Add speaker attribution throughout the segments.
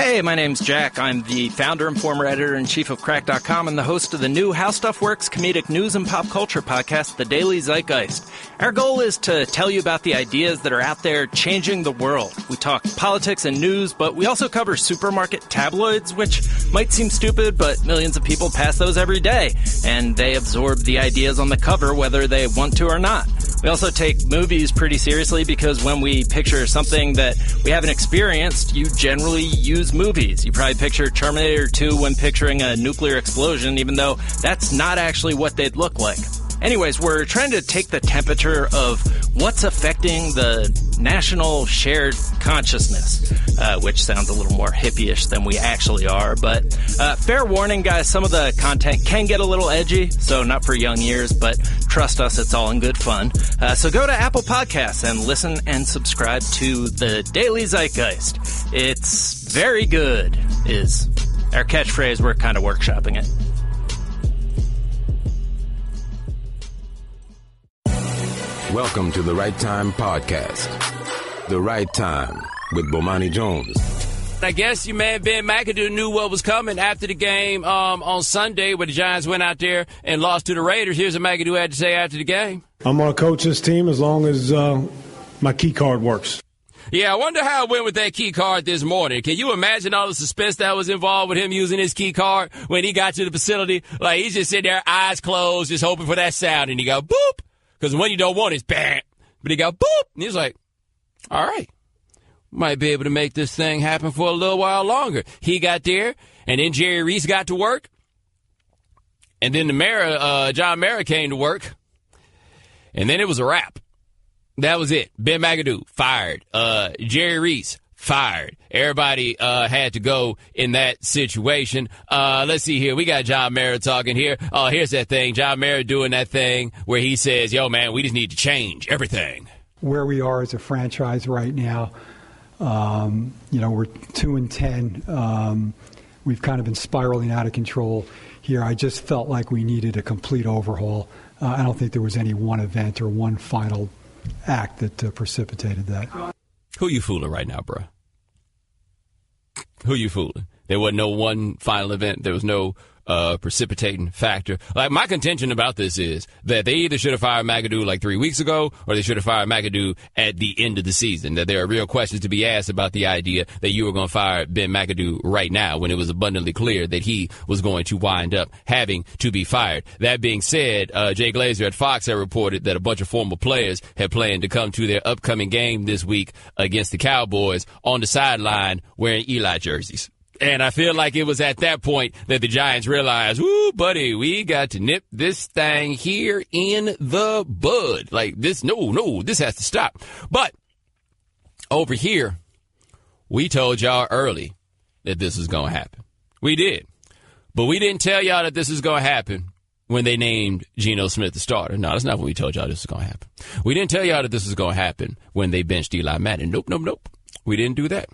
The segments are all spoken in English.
Speaker 1: Hey, my name's Jack. I'm the founder and former editor-in-chief of Crack.com and the host of the new How Stuff Works comedic news and pop culture podcast, The Daily Zeitgeist. Our goal is to tell you about the ideas that are out there changing the world. We talk politics and news, but we also cover supermarket tabloids, which might seem stupid, but millions of people pass those every day, and they absorb the ideas on the cover whether they want to or not. We also take movies pretty seriously because when we picture something that we haven't experienced, you generally use movies. You probably picture Terminator 2 when picturing a nuclear explosion, even though that's not actually what they'd look like. Anyways, we're trying to take the temperature of what's affecting the national shared consciousness, which sounds a little more hippie-ish than we actually are. But fair warning, guys, some of the content can get a little edgy, so not for young ears, but trust us, it's all in good fun. So go to Apple Podcasts and listen and subscribe to The Daily Zeitgeist. It's very good, is our catchphrase. We're kind of workshopping it.
Speaker 2: Welcome to the Right Time Podcast. The Right Time with Bomani Jones.
Speaker 3: I guess your man Ben McAdoo knew what was coming after the game on Sunday where the Giants went out there and lost to the Raiders. Here's what McAdoo had to say after the game.
Speaker 4: I'm going to coach this team as long as my key card works.
Speaker 3: Yeah, I wonder how it went with that key card this morning. Can you imagine all the suspense that was involved with him using his key card when he got to the facility? Like, he's just sitting there, eyes closed, just hoping for that sound, and he go, boop. Because what you don't want is bam. But he got boop. And he's like, all right, might be able to make this thing happen for a little while longer. He got there, and then Jerry Reese got to work. And then the mayor, John Mara, came to work. And then it was a wrap. That was it. Ben McAdoo, fired. Jerry Reese, fired. Everybody had to go in that situation. Let's see here. We got John Mara talking here. Oh, here's that thing. John Mara doing that thing where he says, yo, man, we just need to change everything.
Speaker 5: Where we are as a franchise right now, we're 2-10. We've kind of been spiraling out of control here. I just felt like we needed a complete overhaul. I don't think there was any one event or one final act that precipitated that.
Speaker 3: Who you fooling right now, bro? Who you fooling? There wasn't no one final event. There was no precipitating factor. Like, my contention about this is that they either should have fired McAdoo like 3 weeks ago or they should have fired McAdoo at the end of the season. That there are real questions to be asked about the idea that you were going to fire Ben McAdoo right now when it was abundantly clear that he was going to wind up having to be fired. That being said, Jay Glazer at Fox had reported that a bunch of former players had planned to come to their upcoming game this week against the Cowboys on the sideline wearing Eli jerseys. And I feel like it was at that point that the Giants realized, ooh, buddy, we got to nip this thing here in the bud. Like, this, no, this has to stop. But over here, we told y'all early that this was going to happen. We did. But we didn't tell y'all that this was going to happen when they named Geno Smith the starter. No, that's not when we told y'all this was going to happen. We didn't tell y'all that this was going to happen when they benched Eli Manning. Nope. We didn't do that.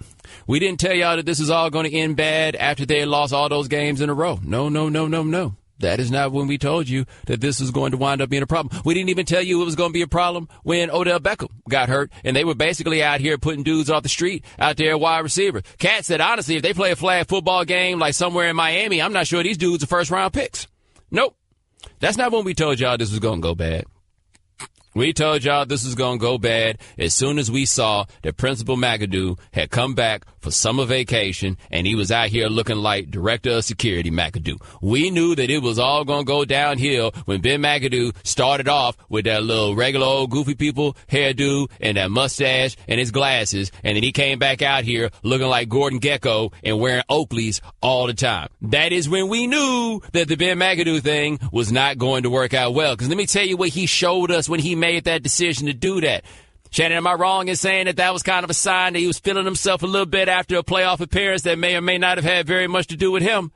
Speaker 3: We didn't tell y'all that this is all going to end bad after they had lost all those games in a row. No. That is not when we told you that this was going to wind up being a problem. We didn't even tell you it was going to be a problem when Odell Beckham got hurt, and they were basically out here putting dudes off the street out there wide receiver. Cat said, honestly, if they play a flag football game like somewhere in Miami, I'm not sure these dudes are first-round picks. Nope. That's not when we told y'all this was going to go bad. We told y'all this was going to go bad as soon as we saw that Principal McAdoo had come back for summer vacation and he was out here looking like Director of Security McAdoo. We knew that it was all going to go downhill when Ben McAdoo started off with that little regular old goofy people hairdo and that mustache and his glasses, and then he came back out here looking like Gordon Gekko and wearing Oakleys all the time. That is when we knew that the Ben McAdoo thing was not going to work out well. Because let me tell you what he showed us when he made that decision to do that. Shannon, am I wrong in saying that was kind of a sign that he was feeling himself a little bit after a playoff appearance that may or may not have had very much to do with him?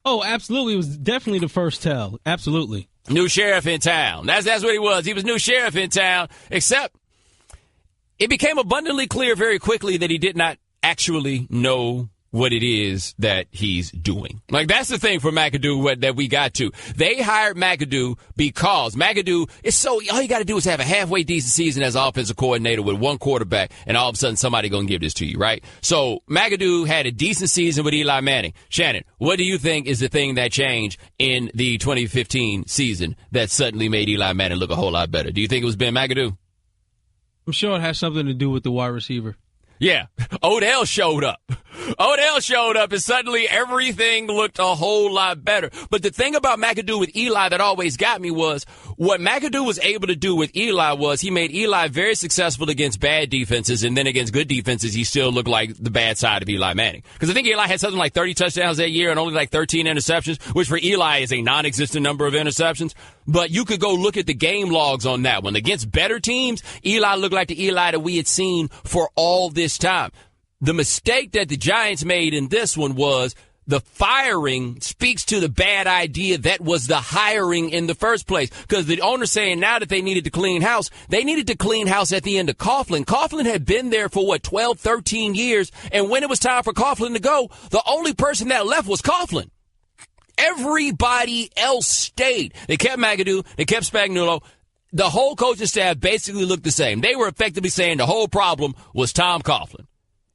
Speaker 6: Oh, absolutely. It was definitely the first tell. Absolutely.
Speaker 3: New sheriff in town. That's what he was. He was new sheriff in town, except it became abundantly clear very quickly that he did not actually know what it is that he's doing. Like, that's the thing for McAdoo that we got to. They hired McAdoo because McAdoo is so, all you got to do is have a halfway decent season as offensive coordinator with one quarterback, and all of a sudden somebody going to give this to you, right? So McAdoo had a decent season with Eli Manning. Shannon, what do you think is the thing that changed in the 2015 season that suddenly made Eli Manning look a whole lot better? Do you think it was Ben McAdoo?
Speaker 6: I'm sure it has something to do with the wide receiver.
Speaker 3: Yeah, Odell showed up. Odell showed up, and suddenly everything looked a whole lot better. But the thing about McAdoo with Eli that always got me was what McAdoo was able to do with Eli was he made Eli very successful against bad defenses, and then against good defenses, he still looked like the bad side of Eli Manning. Because I think Eli had something like 30 touchdowns that year and only like 13 interceptions, which for Eli is a non-existent number of interceptions. But you could go look at the game logs on that one. Against better teams, Eli looked like the Eli that we had seen for all this time. The mistake that the Giants made in this one was the firing speaks to the bad idea that was the hiring in the first place. Because the owner's saying now that they needed to clean house, they needed to clean house at the end of Coughlin. Coughlin had been there for, 12, 13 years. And when it was time for Coughlin to go, the only person that left was Coughlin. Everybody else stayed. They kept McAdoo. They kept Spagnuolo. The whole coaching staff basically looked the same. They were effectively saying the whole problem was Tom Coughlin.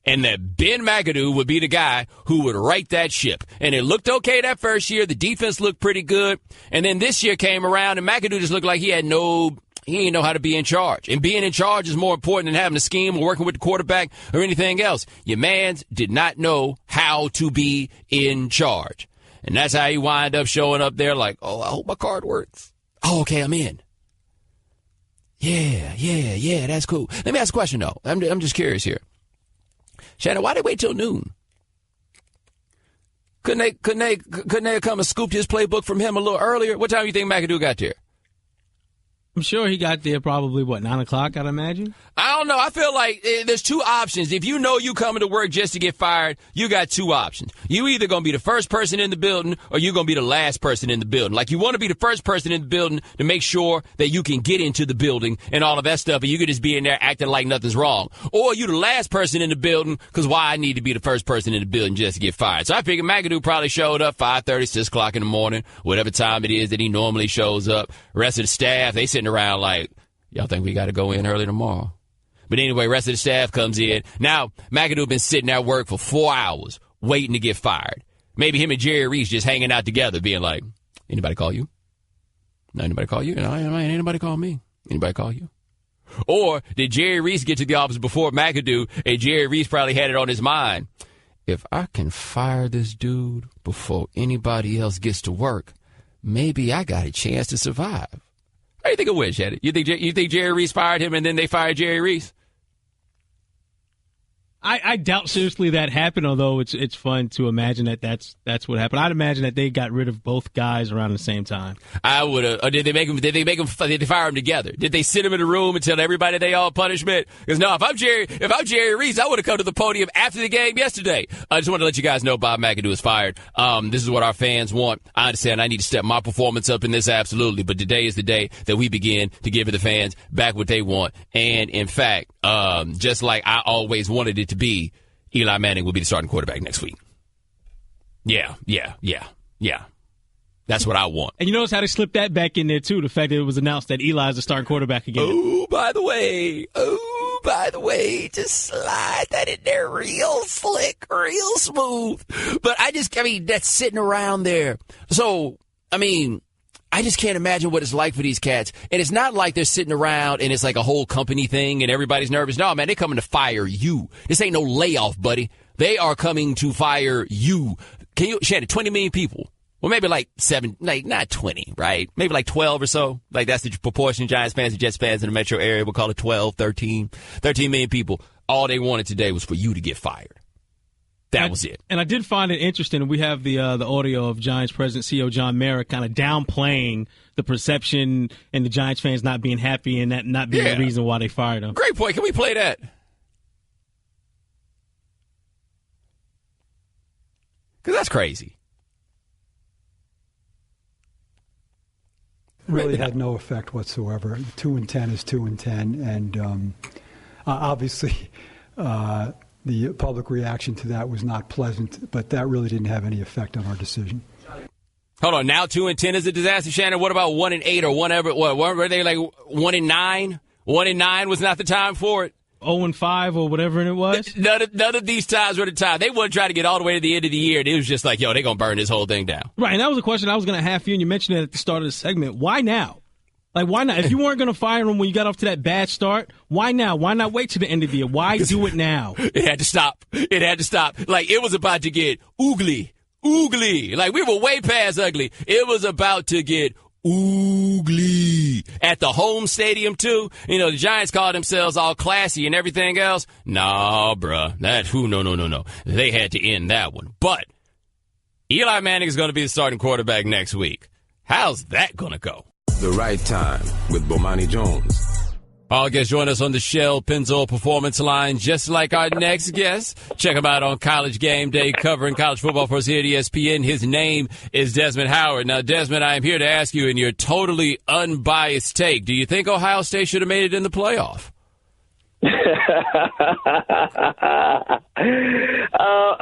Speaker 3: And that Ben McAdoo would be the guy who would right that ship. And it looked okay that first year. The defense looked pretty good. And then this year came around, and McAdoo just looked like he didn't know how to be in charge. And being in charge is more important than having a scheme or working with the quarterback or anything else. Your mans did not know how to be in charge. And that's how he wind up showing up there like, oh, I hope my card works. Oh, okay, I'm in. Yeah, that's cool. Let me ask a question, though. I'm just curious here. Shannon, why they wait till noon? Couldn't they come and scoop his playbook from him a little earlier? What time do you think McAdoo got there?
Speaker 6: I'm sure he got there probably, 9 o'clock, I'd imagine?
Speaker 3: I don't know. I feel like there's two options. If you know you coming to work just to get fired, you got two options. You either going to be the first person in the building or you're going to be the last person in the building. Like, you want to be the first person in the building to make sure that you can get into the building and all of that stuff, and you can just be in there acting like nothing's wrong. Or you the last person in the building because why I need to be the first person in the building just to get fired. So I figured McAdoo probably showed up 5:30, 6 o'clock in the morning, whatever time it is that he normally shows up. The rest of the staff, they sitting around like, y'all think we got to go in early tomorrow? But anyway, rest of the staff comes in. Now, McAdoo been sitting at work for 4 hours waiting to get fired. Maybe him and Jerry Reese just hanging out together being like, anybody call you? No, anybody call you? No, ain't anybody call me. Anybody call you? Or did Jerry Reese get to the office before McAdoo, and Jerry Reese probably had it on his mind? If I can fire this dude before anybody else gets to work, maybe I got a chance to survive. How do you think it went, Shannon? You think Jerry Reese fired him and then they fired Jerry Reese?
Speaker 6: I doubt seriously that happened, although it's fun to imagine that's what happened. I'd imagine that they got rid of both guys around the same time.
Speaker 3: I would have. Or did they fire them together? Did they sit them in a room and tell everybody they all punishment? Because no, if I'm Jerry Reese, I would have come to the podium after the game yesterday. I just want to let you guys know Bob McAdoo is fired. This is what our fans want. I understand I need to step my performance up in this, absolutely. But today is the day that we begin to give the fans back what they want. And in fact, just like I always wanted it to be, Eli Manning will be the starting quarterback next week. Yeah. That's what I want.
Speaker 6: And you notice how they slipped that back in there, too, the fact that it was announced that Eli is the starting quarterback again.
Speaker 3: Oh, by the way, just slide that in there real slick, real smooth. But that's sitting around there. So, I just can't imagine what it's like for these cats. And it's not like they're sitting around and it's like a whole company thing and everybody's nervous. No, man, they're coming to fire you. This ain't no layoff, buddy. They are coming to fire you. Shannon, 20 million people. Well, maybe like 7, not 20, right? Maybe like 12 or so. Like, that's the proportion of Giants fans and Jets fans in the metro area. We'll call it 12, 13 million people. All they wanted today was for you to get fired. That was it.
Speaker 6: And I did find it interesting. We have the audio of Giants President CEO John Mara kind of downplaying the perception and the Giants fans not being happy and that not being the reason why they fired him.
Speaker 3: Great point. Can we play that? Because that's crazy.
Speaker 5: Really had no effect whatsoever. 2-10 is 2-10, and obviously the public reaction to that was not pleasant, but that really didn't have any effect on our decision.
Speaker 3: Hold on, now 2-10 is a disaster, Shannon. What about 1-8 or whatever? What were they like 1-9? 1-9 was not the time for it.
Speaker 6: 0-5 or whatever it was.
Speaker 3: None of these times were the time. They wouldn't try to get all the way to the end of the year. And it was just like, yo, they're going to burn this whole thing down.
Speaker 6: Right, and that was a question I was going to have for you, and you mentioned it at the start of the segment. Why now? Like, why not? If you weren't going to fire him when you got off to that bad start, why now? Why not wait to the end of the year? Why do it now?
Speaker 3: It had to stop. It had to stop. Like, it was about to get oogly. Like, we were way past ugly. It was about to get oogly. At the home stadium, too. You know, the Giants called themselves all classy and everything else. Nah, bruh. No. They had to end that one. But Eli Manning is going to be the starting quarterback next week. How's that going to go?
Speaker 2: The Right Time with Bomani Jones.
Speaker 3: All guests join us on the Shell Pennzoil Performance Line, just like our next guest. Check him out on College Game Day, covering college football for us here at ESPN. His name is Desmond Howard. Now, Desmond, I am here to ask you in your totally unbiased take, do you think Ohio State should have made it in the playoff?
Speaker 7: I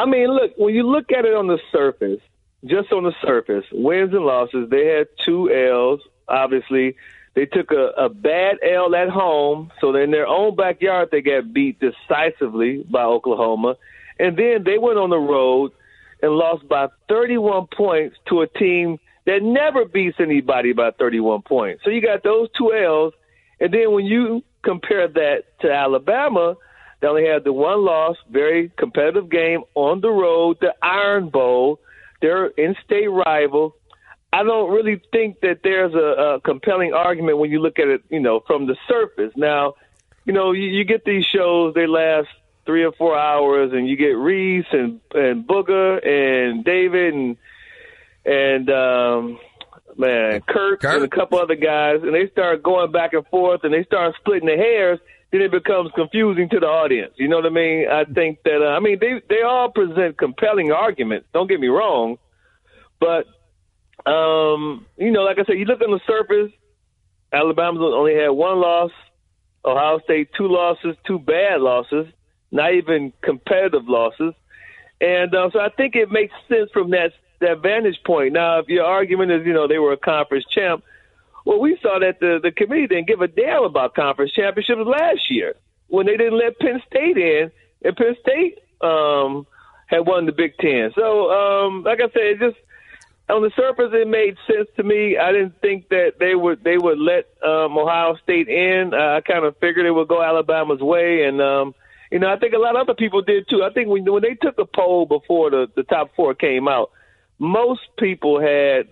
Speaker 7: mean, look, when you look at it on the surface, just on the surface, wins and losses, they had 2 L's, obviously. They took a bad L at home, so in their own backyard they got beat decisively by Oklahoma. And then they went on the road and lost by 31 points to a team that never beats anybody by 31 points. So you got those 2 L's, and then when you compare that to Alabama, they only had the 1 loss, very competitive game on the road, the Iron Bowl, their in-state rival. I don't really think that there's a compelling argument when you look at it, you know, from the surface. Now, you know, you get these shows, they last 3 or 4 hours, and you get Reese and Booger and David and Kurt and a couple other guys, and they start going back and forth, and they start splitting the hairs. Then it becomes confusing to the audience. You know what I mean? I think that they all present compelling arguments. Don't get me wrong, but you know, like I said, you look on the surface, Alabama only had 1 loss, Ohio State 2 losses, 2 bad losses, not even competitive losses. And so I think it makes sense from that vantage point. Now, if your argument is, you know, they were a conference champ, well, we saw that the committee didn't give a damn about conference championships last year when they didn't let Penn State in, and Penn State had won the Big Ten. So, like I said, it just on the surface, it made sense to me. I didn't think that they would let Ohio State in. I kind of figured it would go Alabama's way, and you know, I think a lot of other people did too. I think when they took a poll before the top 4 came out, most people who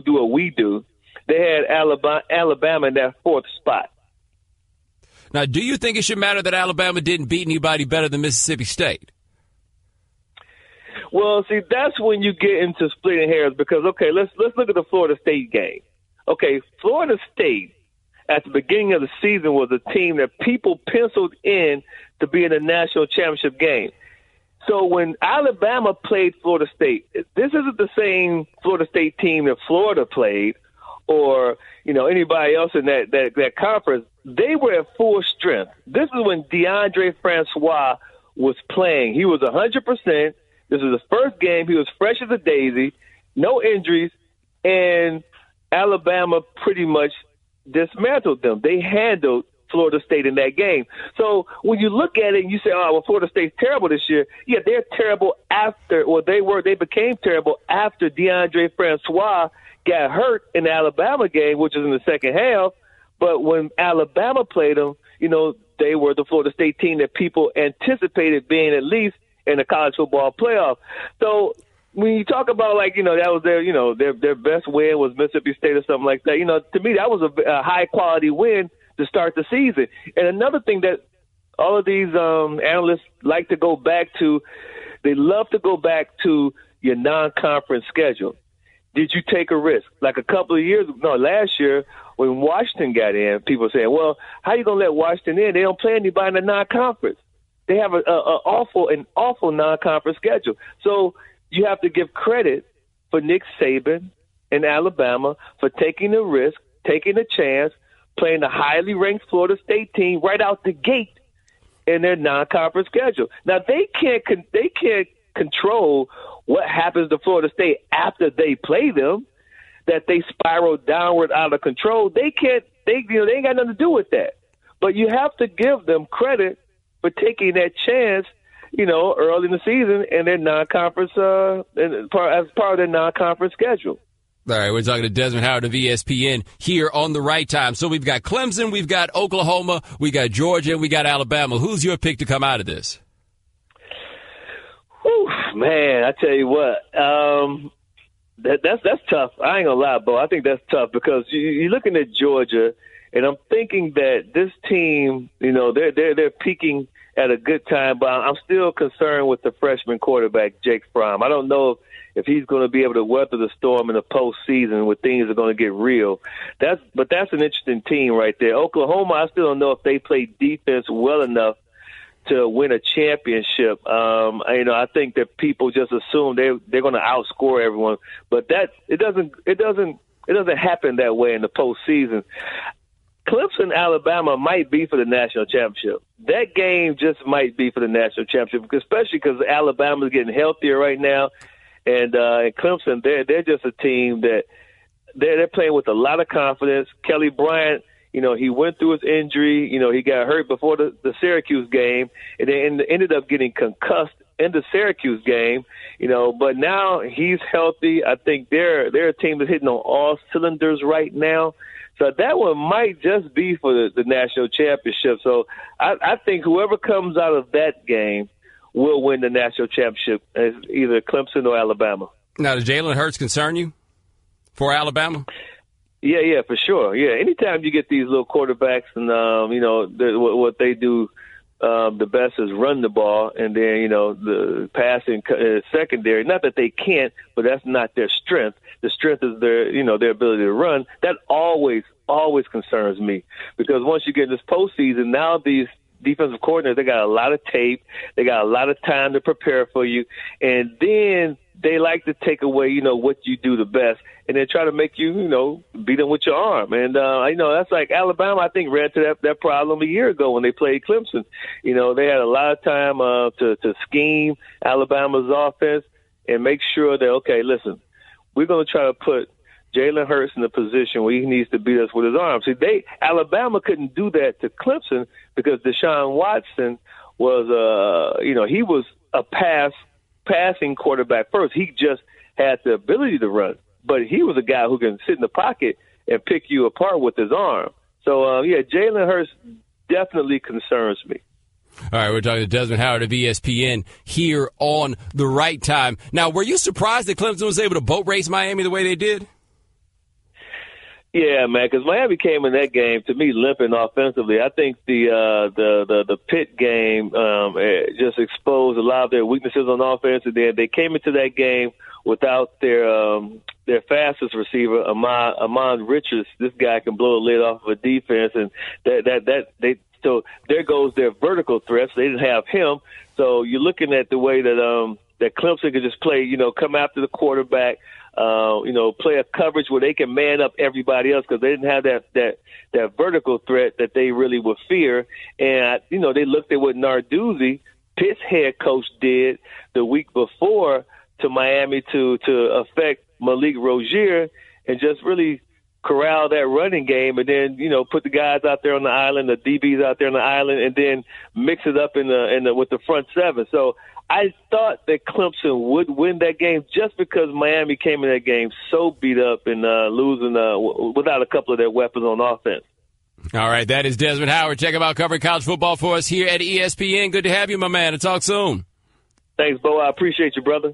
Speaker 7: do what we do, they had Alabama in that 4th spot.
Speaker 3: Now, do you think it should matter that Alabama didn't beat anybody better than Mississippi State?
Speaker 7: Well, see, that's when you get into splitting hairs because, okay, let's look at the Florida State game. Okay, Florida State at the beginning of the season was a team that people penciled in to be in a national championship game. So when Alabama played Florida State, this isn't the same Florida State team that Florida played or, you know, anybody else in that conference. They were at full strength. This is when DeAndre Francois was playing. He was 100%. This was the first game. He was fresh as a daisy, no injuries, and Alabama pretty much dismantled them. They handled Florida State in that game. So when you look at it and you say, oh, well, Florida State's terrible this year, yeah, they're terrible after, or they became terrible after DeAndre Francois got hurt in the Alabama game, which was in the second half. But when Alabama played them, you know, they were the Florida State team that people anticipated being at least in the college football playoff. So when you talk about, like, you know, that was their best win was Mississippi State or something like that, you know, to me that was a high-quality win to start the season. And another thing that all of these analysts like to go back to, they love to go back to your non-conference schedule. Did you take a risk? Like last year when Washington got in, people saying, well, how are you going to let Washington in? They don't play anybody in the non-conference. They have an awful non-conference schedule. So you have to give credit for Nick Saban and Alabama for taking the risk, taking a chance, playing the highly ranked Florida State team right out the gate, in their non-conference schedule. Now, they can't control what happens to Florida State after they play them, that they spiral downward out of control. They ain't got nothing to do with that. But you have to give them credit for taking that chance, early in the season in their non-conference, as part of their non-conference schedule.
Speaker 3: All right, we're talking to Desmond Howard of ESPN here on The Right Time. So we've got Clemson, we've got Oklahoma, we got Georgia, and we got Alabama. Who's your pick to come out of this?
Speaker 7: Whew, man, I tell you what, that's tough. I ain't gonna lie, Bo. I think that's tough because you're looking at Georgia, and I'm thinking that this team, they're peaking at a good time, but I'm still concerned with the freshman quarterback, Jake Fromm. I don't know if he's going to be able to weather the storm in the postseason where things are going to get real. But that's an interesting team right there. Oklahoma, I still don't know if they play defense well enough to win a championship. I think that people just assume they're going to outscore everyone, but it doesn't happen that way in the postseason. Clemson, Alabama might be for the national championship. That game just might be for the national championship, especially because Alabama's getting healthier right now, and Clemson, they're just a team that they're playing with a lot of confidence. Kelly Bryant, he went through his injury. He got hurt before the Syracuse game, and then ended up getting concussed in the Syracuse game. But now he's healthy. I think they're a team that's hitting on all cylinders right now. So that one might just be for the national championship. So I think whoever comes out of that game will win the national championship, as either Clemson or Alabama. Now,
Speaker 3: does Jalen Hurts concern you for Alabama?
Speaker 7: Yeah, for sure. Yeah, anytime you get these little quarterbacks and, what they do the best is run the ball, and then, the passing secondary. Not that they can't, but that's not their strength. The strength is their ability to run. That always concerns me, because once you get in this postseason, now these defensive coordinators, they got a lot of tape. They got a lot of time to prepare for you. And then they like to take away, what you do the best, and then try to make you, beat them with your arm. And, that's like Alabama, I think, ran to that problem a year ago when they played Clemson. They had a lot of time to scheme Alabama's offense and make sure that, okay, listen, we're going to try to put Jalen Hurts in a position where he needs to beat us with his arm. See, Alabama couldn't do that to Clemson because Deshaun Watson was, he was a passing quarterback first. He just had the ability to run, but he was a guy who can sit in the pocket and pick you apart with his arm. So, Jalen Hurts definitely concerns me.
Speaker 3: All right, we're talking to Desmond Howard of ESPN here on The Right Time. Now, were you surprised that Clemson was able to boat race Miami the way they did?
Speaker 7: Yeah, man, because Miami came in that game, to me, limping offensively. I think the Pitt game just exposed a lot of their weaknesses on offense, and then they came into that game without their fastest receiver, Amon Richards. This guy can blow the lid off of a defense, and so there goes their vertical threats. They didn't have him, so you're looking at the way that Clemson could just play, come after the quarterback. Play a coverage where they can man up everybody else because they didn't have that vertical threat that they really would fear. And, they looked at what Narduzzi, Pitt's head coach, did the week before to Miami to affect Malik Rozier and just really corral that running game, and then, put the guys out there on the island, the DBs out there on the island, and then mix it up with the front seven. So I thought that Clemson would win that game just because Miami came in that game so beat up and losing without a couple of their weapons on offense.
Speaker 3: All right, that is Desmond Howard. Check him out covering college football for us here at ESPN. Good to have you, my man. To talk soon.
Speaker 7: Thanks, Bo. I appreciate you, brother.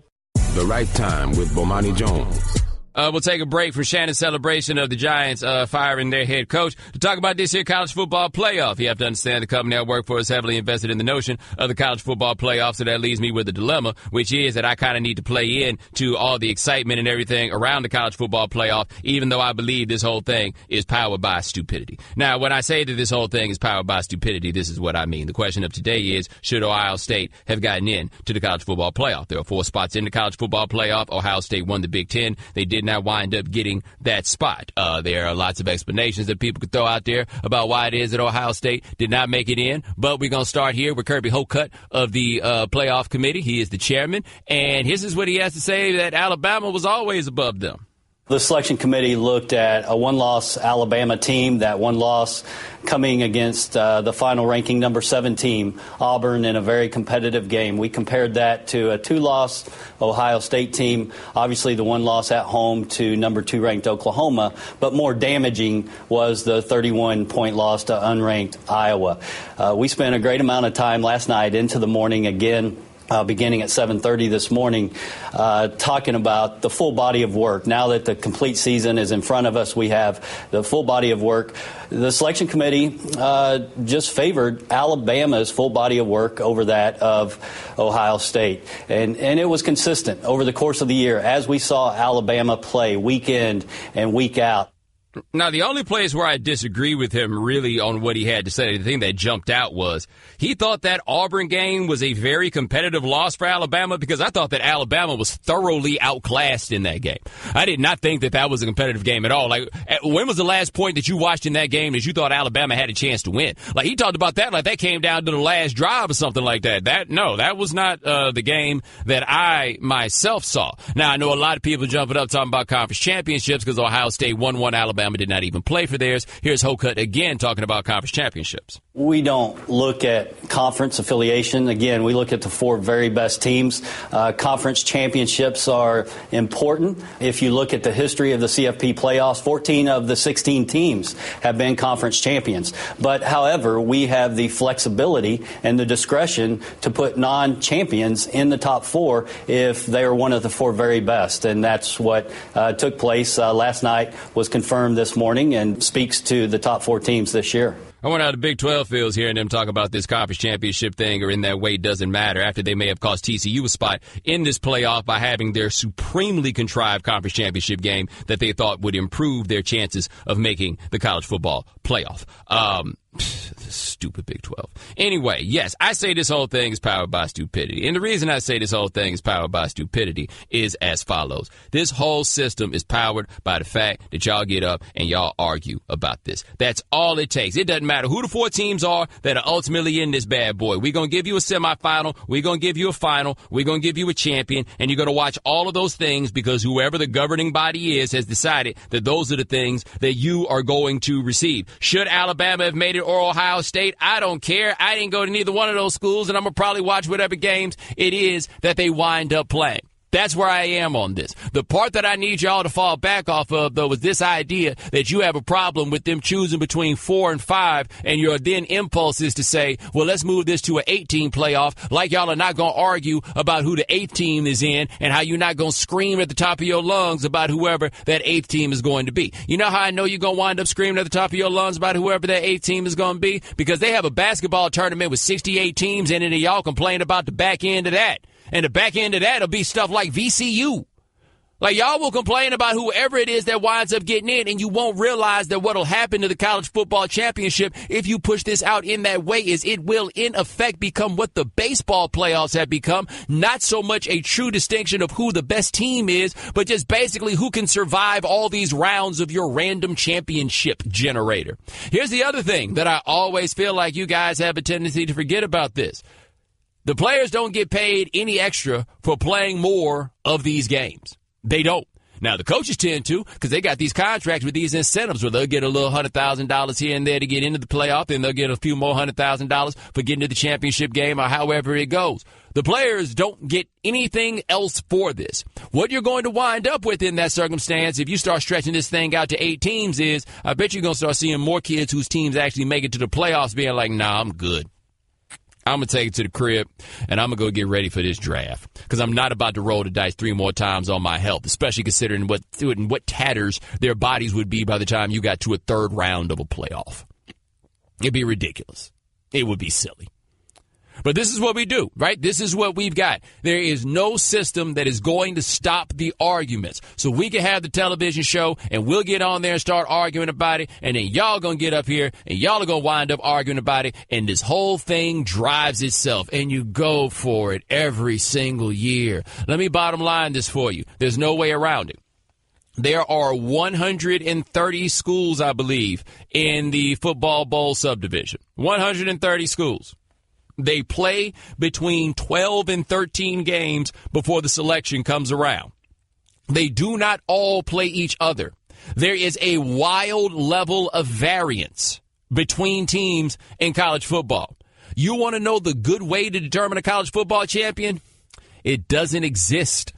Speaker 2: The Right Time with Bomani Jones.
Speaker 3: We'll take a break from Shannon's celebration of the Giants firing their head coach to talk about this here college football playoff. You have to understand the company I work for is heavily invested in the notion of the college football playoff, so that leaves me with a dilemma, which is that I kind of need to play in to all the excitement and everything around the college football playoff, even though I believe this whole thing is powered by stupidity. Now, when I say that this whole thing is powered by stupidity, this is what I mean. The question of today is, should Ohio State have gotten in to the college football playoff? There are 4 spots in the college football playoff. Ohio State won the Big Ten. They did did not wind up getting that spot. There are lots of explanations that people could throw out there about why it is that Ohio State did not make it in, but we're going to start here with Kirby Hocutt of the playoff committee. He is the chairman, and this is what he has to say, that Alabama was always above them.
Speaker 8: The selection committee looked at a one-loss Alabama team, that one loss coming against the final ranking number 7 team, Auburn, in a very competitive game. We compared that to a 2-loss Ohio State team, obviously the one loss at home to number 2 ranked Oklahoma, but more damaging was the 31-point loss to unranked Iowa. We spent a great amount of time last night into the morning again, beginning at 7:30 this morning, talking about the full body of work. Now that the complete season is in front of us, we have the full body of work. The selection committee just favored Alabama's full body of work over that of Ohio State. And it was consistent over the course of the year as we saw Alabama play week in and week out.
Speaker 3: Now, the only place where I disagree with him really on what he had to say, the thing that jumped out was he thought that Auburn game was a very competitive loss for Alabama, because I thought that Alabama was thoroughly outclassed in that game. I did not think that that was a competitive game at all. Like, when was the last point that you watched in that game that you thought Alabama had a chance to win? Like, he talked about that like that came down to the last drive or something like that. That was not the game that I myself saw. Now, I know a lot of people jumping up talking about conference championships because Ohio State won one, Alabama did not even play for theirs. Here's Hocutt again talking about conference championships.
Speaker 8: We don't look at conference affiliation. Again, we look at the 4 very best teams. Conference championships are important. If you look at the history of the CFP playoffs, 14 of the 16 teams have been conference champions. But, however, we have the flexibility and the discretion to put non-champions in the top 4 if they are one of the 4 very best. And that's what took place last night, was confirmed this morning, and speaks to the top 4 teams this year.
Speaker 3: I went out to Big 12 feels hearing them talk about this conference championship thing, or in that way doesn't matter, after they may have cost TCU a spot in this playoff by having their supremely contrived conference championship game that they thought would improve their chances of making the college football playoff. Stupid Big 12. Anyway, yes, I say this whole thing is powered by stupidity. And the reason I say this whole thing is powered by stupidity is as follows. This whole system is powered by the fact that y'all get up and y'all argue about this. That's all it takes. It doesn't matter who the 4 teams are that are ultimately in this bad boy. We're going to give you a semifinal. We're going to give you a final. We're going to give you a champion. And you're going to watch all of those things because whoever the governing body is has decided that those are the things that you are going to receive. Should Alabama have made it, or Ohio State? I don't care. I didn't go to neither one of those schools, and I'm going to probably watch whatever games it is that they wind up playing. That's where I am on this. The part that I need y'all to fall back off of, though, is this idea that you have a problem with them choosing between 4 and 5, and your then impulse is to say, well, let's move this to an 8-team playoff, like y'all are not going to argue about who the 8th team is in and how you're not going to scream at the top of your lungs about whoever that 8th team is going to be. You know how I know you're going to wind up screaming at the top of your lungs about whoever that 8th team is going to be? Because they have a basketball tournament with 68 teams in it, and y'all complain about the back end of that. And the back end of that will be stuff like VCU. Like, y'all will complain about whoever it is that winds up getting in, and you won't realize that what will happen to the college football championship if you push this out in that way is it will, in effect, become what the baseball playoffs have become. Not so much a true distinction of who the best team is, but just basically who can survive all these rounds of your random championship generator. Here's the other thing that I always feel like you guys have a tendency to forget about this. The players don't get paid any extra for playing more of these games. They don't. Now, the coaches tend to, because they got these contracts with these incentives where they'll get a little $100,000 here and there to get into the playoff, and they'll get a few more $100,000 for getting to the championship game or however it goes. The players don't get anything else for this. What you're going to wind up with in that circumstance, if you start stretching this thing out to 8 teams, is I bet you're going to start seeing more kids whose teams actually make it to the playoffs being like, nah, I'm good. I'm going to take it to the crib, and I'm going to go get ready for this draft because I'm not about to roll the dice 3 more times on my health, especially considering what tatters their bodies would be by the time you got to a 3rd round of a playoff. It'd be ridiculous. It would be silly. But this is what we do, right? This is what we've got. There is no system that is going to stop the arguments. So we can have the television show, and we'll get on there and start arguing about it, and then y'all going to get up here, and y'all are going to wind up arguing about it, and this whole thing drives itself, and you go for it every single year. Let me bottom line this for you. There's no way around it. There are 130 schools, I believe, in the football bowl subdivision. 130 schools. They play between 12 and 13 games before the selection comes around. They do not all play each other. There is a wild level of variance between teams in college football. You want to know the good way to determine a college football champion? It doesn't exist.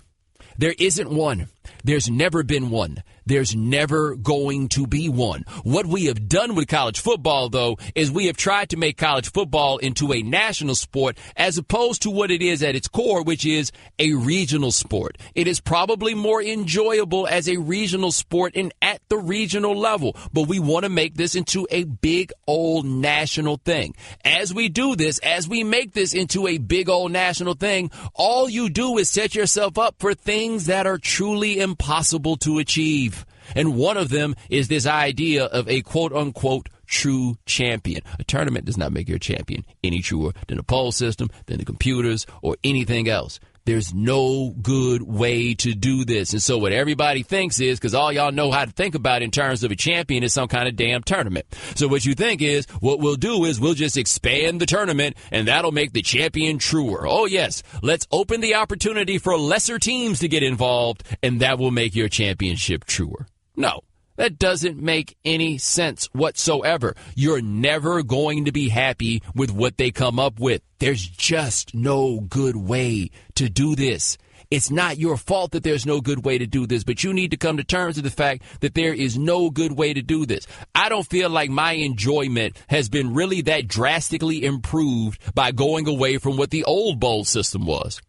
Speaker 3: There isn't one. There's never been one. There's never going to be one. What we have done with college football, though, is we have tried to make college football into a national sport as opposed to what it is at its core, which is a regional sport. It is probably more enjoyable as a regional sport and at the regional level, but we want to make this into a big old national thing. As we do this, as we make this into a big old national thing, all you do is set yourself up for things that are truly impossible to achieve. And one of them is this idea of a quote-unquote true champion. A tournament does not make you a champion any truer than a poll system, than the computers, or anything else. There's no good way to do this. And so what everybody thinks is, because all y'all know how to think about it in terms of a champion, is some kind of damn tournament. So what you think is, what we'll do is we'll just expand the tournament, and that'll make the champion truer. Oh, yes, let's open the opportunity for lesser teams to get involved, and that will make your championship truer. No, that doesn't make any sense whatsoever. You're never going to be happy with what they come up with. There's just no good way to do this. It's not your fault that there's no good way to do this, but you need to come to terms with the fact that there is no good way to do this. I don't feel like my enjoyment has been really that drastically improved by going away from what the old bowl system was.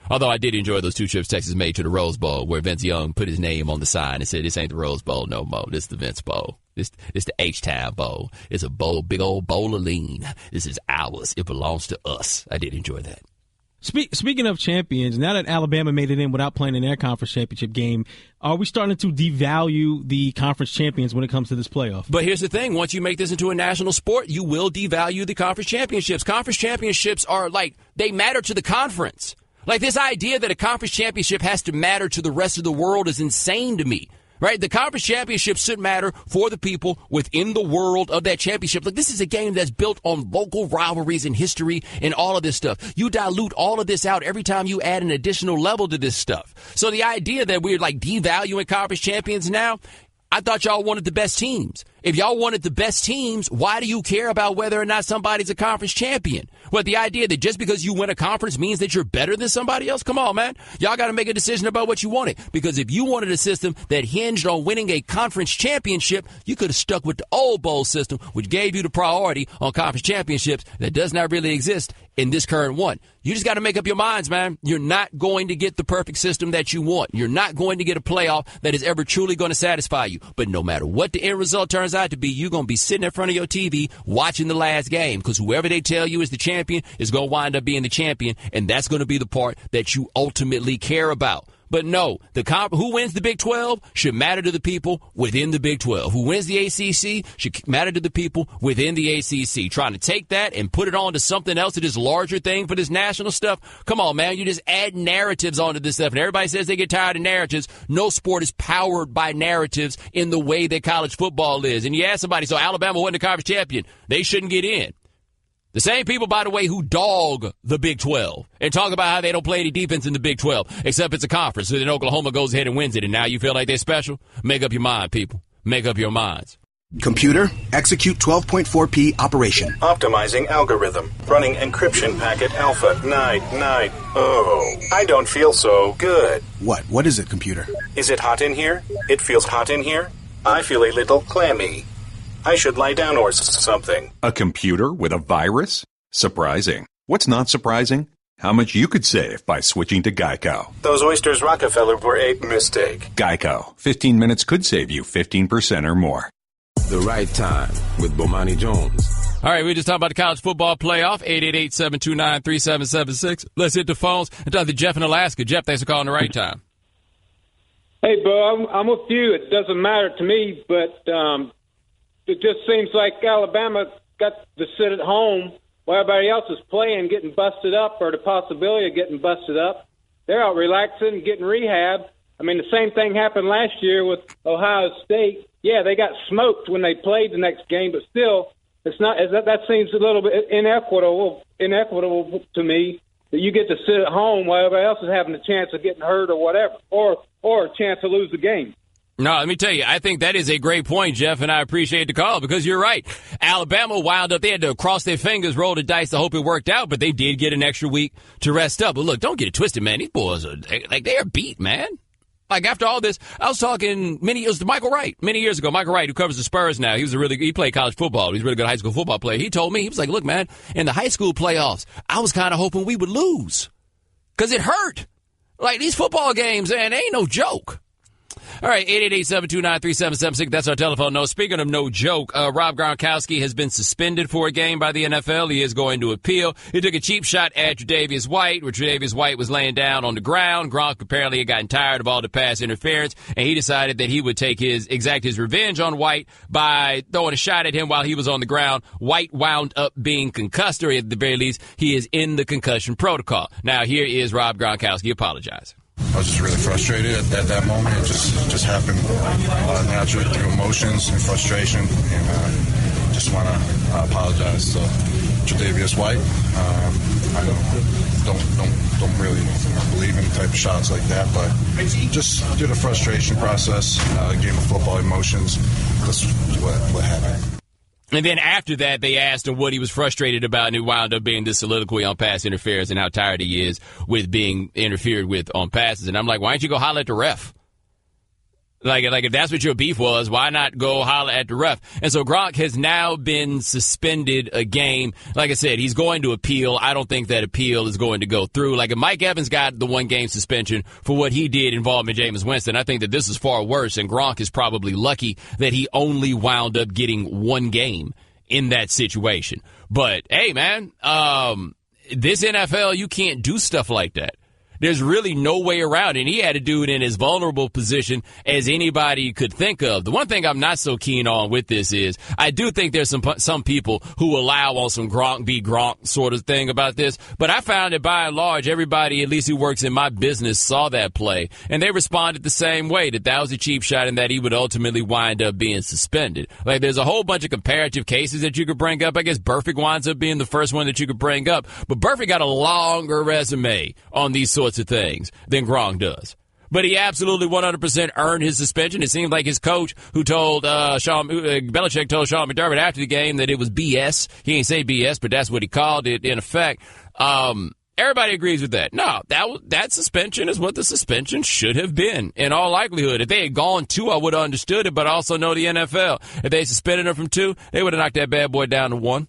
Speaker 3: Although I did enjoy those 2 trips Texas made to the Rose Bowl, where Vince Young put his name on the sign and said, "This ain't the Rose Bowl no more. This is the Vince Bowl. This the H-Town Bowl. It's a bowl, big old bowl of lean. This is ours. It belongs to us." I did enjoy that.
Speaker 6: Speaking of champions, now that Alabama made it in without playing in their conference championship game, are we starting to devalue the conference champions when it comes to this playoff?
Speaker 3: But here's the thing. Once you make this into a national sport, you will devalue the conference championships. Conference championships are like, they matter to the conference. Like, this idea that a conference championship has to matter to the rest of the world is insane to me, right? The conference championship should matter for the people within the world of that championship. Like, this is a game that's built on local rivalries and history and all of this stuff. You dilute all of this out every time you add an additional level to this stuff. So the idea that we're, like, devaluing conference champions now, I thought y'all wanted the best teams. If y'all wanted the best teams, why do you care about whether or not somebody's a conference champion? Well, the idea that just because you win a conference means that you're better than somebody else? Come on, man. Y'all got to make a decision about what you wanted. Because if you wanted a system that hinged on winning a conference championship, you could have stuck with the old bowl system, which gave you the priority on conference championships that does not really exist in this current one. You just got to make up your minds, man. You're not going to get the perfect system that you want. You're not going to get a playoff that is ever truly going to satisfy you. But no matter what the end result turns out to be, you're going to be sitting in front of your TV watching the last game, because whoever they tell you is the champion is going to wind up being the champion, and that's going to be the part that you ultimately care about. But no, who wins the Big 12 should matter to the people within the Big 12. Who wins the ACC should matter to the people within the ACC. Trying to take that and put it on to something else, to this larger thing for this national stuff. Come on, man. You just add narratives onto this stuff. And everybody says they get tired of narratives. No sport is powered by narratives in the way that college football is. And you ask somebody, so Alabama wasn't a conference champion, they shouldn't get in. The same people, by the way, who dog the Big 12 and talk about how they don't play any defense in the Big 12, except it's a conference. So then Oklahoma goes ahead and wins it, and now you feel like they're special? Make up your mind, people. Make up your minds.
Speaker 9: Computer, execute 12.4p operation.
Speaker 10: Optimizing algorithm. Running encryption packet alpha. Night. Oh, I don't feel so good.
Speaker 9: What is it, computer?
Speaker 10: Is it hot in here? It feels hot in here. I feel a little clammy. I should lie down or something.
Speaker 11: A computer with a virus? Surprising. What's not surprising? How much you could save by switching to Geico.
Speaker 10: Those oysters Rockefeller were a mistake.
Speaker 11: Geico. 15 minutes could save you 15% or more.
Speaker 2: The Right Time with Bomani Jones.
Speaker 3: All right, we just talked about the college football playoff, 888-729-3776. Let's hit the phones and talk to Jeff in Alaska. Jeff, thanks for calling The Right Time.
Speaker 12: Hey, Bo, I'm with you. It doesn't matter to me, but it just seems like Alabama got to sit at home while everybody else is playing, getting busted up, or the possibility of getting busted up. They're out relaxing, getting rehab. I mean, the same thing happened last year with Ohio State. Yeah, they got smoked when they played the next game, but still, it's not. That seems a little bit inequitable to me. That you get to sit at home while everybody else is having a chance of getting hurt or whatever, or a chance to lose the game.
Speaker 3: No, let me tell you, I think that is a great point, Jeff, and I appreciate the call because you're right. Alabama wound up, they had to cross their fingers, roll the dice to hope it worked out, but they did get an extra week to rest up. But look, don't get it twisted, man. These boys are, they are beat, man. Like, after all this, I was talking it was to Michael Wright many years ago. Michael Wright, who covers the Spurs now, he played college football. He's a really good high school football player. He told me, he was like, look, man, in the high school playoffs, I was kind of hoping we would lose because it hurt. Like, these football games, man, they ain't no joke. All right, 888-729-3776. That's our telephone. No, speaking of no joke, Rob Gronkowski has been suspended for a game by the NFL. He is going to appeal. He took a cheap shot at Tre'Davious White, where Tre'Davious White was laying down on the ground. Gronk apparently had gotten tired of all the pass interference, and he decided that he would exact his revenge on White by throwing a shot at him while he was on the ground. White wound up being concussed, or at the very least, he is in the concussion protocol. Now, here is Rob Gronkowski apologizing.
Speaker 13: I was just really frustrated at that moment. It just happened naturally through emotions and frustration, and just want to apologize to Tre'Davious White. I don't really believe in type of shots like that, but just due to frustration process, game of football, emotions. That's what happened.
Speaker 3: And then after that, they asked him what he was frustrated about, and it wound up being this soliloquy on pass interference and how tired he is with being interfered with on passes. And I'm like, why don't you go holler at the ref? Like if that's what your beef was, why not go holler at the ref? And so Gronk has now been suspended a game. Like I said, he's going to appeal. I don't think that appeal is going to go through. Like if Mike Evans got the 1-game suspension for what he did involving Jameis Winston, I think that this is far worse, and Gronk is probably lucky that he only wound up getting 1 game in that situation. But, hey, man, this NFL, you can't do stuff like that. There's really no way around it. And he had to do it in as vulnerable position as anybody could think of. The one thing I'm not so keen on with this is I do think there's some people who allow on some Gronk be Gronk sort of thing about this. But I found that by and large, everybody, at least who works in my business, saw that play. And they responded the same way, that was a cheap shot and that he would ultimately wind up being suspended. Like, there's a whole bunch of comparative cases that you could bring up. I guess Burfict winds up being the first one that you could bring up. But Burfict got a longer resume on these sorts of things than Gronk does. But he absolutely 100% earned his suspension. It seemed like his coach, who told Belichick told Sean McDermott after the game that it was BS. He ain't say BS, but that's what he called it in effect. Everybody agrees with that. No, that suspension is what the suspension should have been, in all likelihood. If they had gone 2, I would have understood it, but I also know the NFL. If they suspended him from 2, they would have knocked that bad boy down to 1.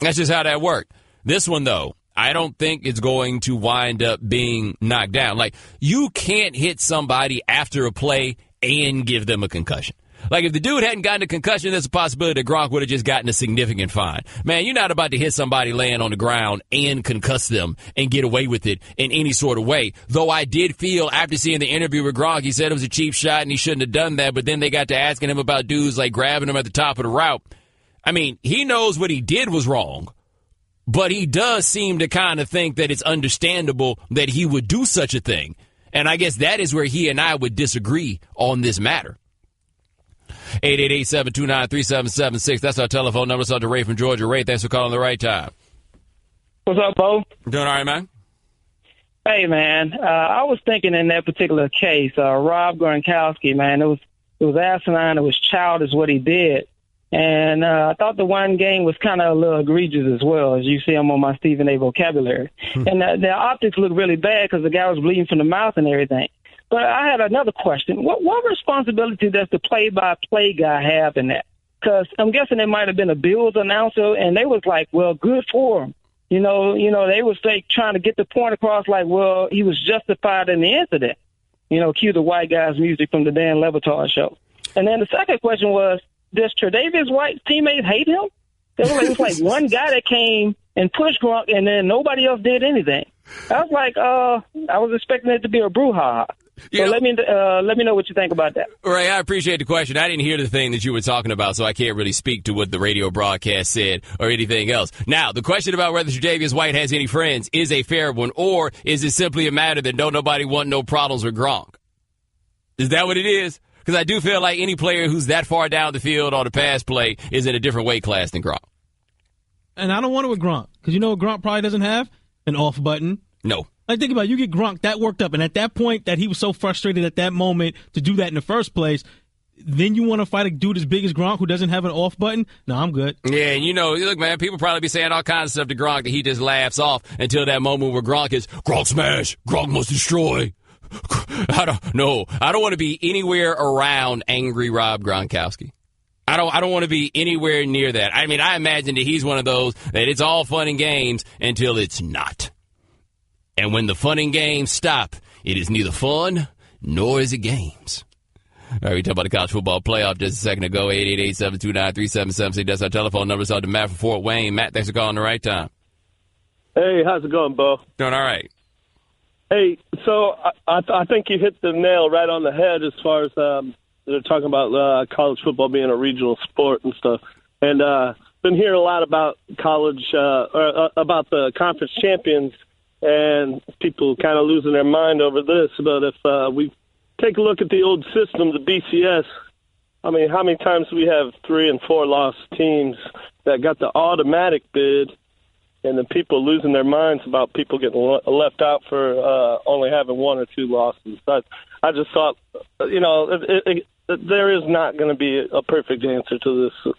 Speaker 3: That's just how that worked. This one, though, I don't think it's going to wind up being knocked down. Like, you can't hit somebody after a play and give them a concussion. Like, if the dude hadn't gotten a concussion, there's a possibility that Gronk would have just gotten a significant fine. Man, you're not about to hit somebody laying on the ground and concuss them and get away with it in any sort of way. Though I did feel, after seeing the interview with Gronk, he said it was a cheap shot and he shouldn't have done that, but then they got to asking him about dudes like grabbing him at the top of the route. I mean, he knows what he did was wrong. But he does seem to kind of think that it's understandable that he would do such a thing. And I guess that is where he and I would disagree on this matter. 888-729-3776. That's our telephone number. It's to Ray from Georgia. Ray, thanks for calling the right time.
Speaker 14: What's up, Bo?
Speaker 3: Doing all right, man?
Speaker 14: Hey, man. I was thinking in that particular case, Rob Gronkowski, man, it was asinine. It was childish what he did. And I thought the 1 game was kind of a little egregious as well, as you see him on my Stephen A. vocabulary. And the optics looked really bad because the guy was bleeding from the mouth and everything. But I had another question. What responsibility does the play-by-play guy have in that? Because I'm guessing it might have been a Bills announcer, and they was like, well, good for him. You know, they was like trying to get the point across like, well, he was justified in the incident. You know, cue the white guy's music from the Dan Levitar show. And then the second question was, does Tre'Davious White's teammates hate him? It was like one guy that came and pushed Gronk, and then nobody else did anything. I was like, I was expecting it to be a brouhaha. So let me know what you think about that.
Speaker 3: Ray, I appreciate the question. I didn't hear the thing that you were talking about, so I can't really speak to what the radio broadcast said or anything else. Now, the question about whether Tre'Davious White has any friends is a fair one, or is it simply a matter that don't nobody want no problems with Gronk? Is that what it is? Because I do feel like any player who's that far down the field on the pass play is in a different weight class than Gronk.
Speaker 6: And I don't want it with Gronk, because you know what Gronk probably doesn't have? An off button.
Speaker 3: No.
Speaker 6: Like, think about it. You get Gronk that worked up, and at that point that he was so frustrated at that moment to do that in the first place, then you want to fight a dude as big as Gronk who doesn't have an off button? No, I'm good.
Speaker 3: Yeah, and look, man, people probably be saying all kinds of stuff to Gronk that he just laughs off until that moment where Gronk is, Gronk smash, Gronk must destroy. I don't want to be anywhere around angry Rob Gronkowski. I don't want to be anywhere near that. I mean, I imagine that he's one of those that it's all fun and games until it's not. And when the fun and games stop, it is neither fun nor is it games. All right, we talked about the college football playoff just a second ago. 888-729-3776. That's our telephone number. So to Matt from Fort Wayne. Matt, thanks for calling the right time.
Speaker 7: Hey, how's it going, Bo?
Speaker 3: Doing all right.
Speaker 7: Hey, so I think you hit the nail right on the head as far as they're talking about college football being a regional sport and stuff. And been hearing a lot about college, about the conference champions, and people kind of losing their mind over this. But if we take a look at the old system, the BCS, I mean, how many times do we have 3 and 4 lost teams that got the automatic bid, and then people losing their minds about people getting left out for only having 1 or 2 losses? But I just thought, there is not going to be a perfect answer to this.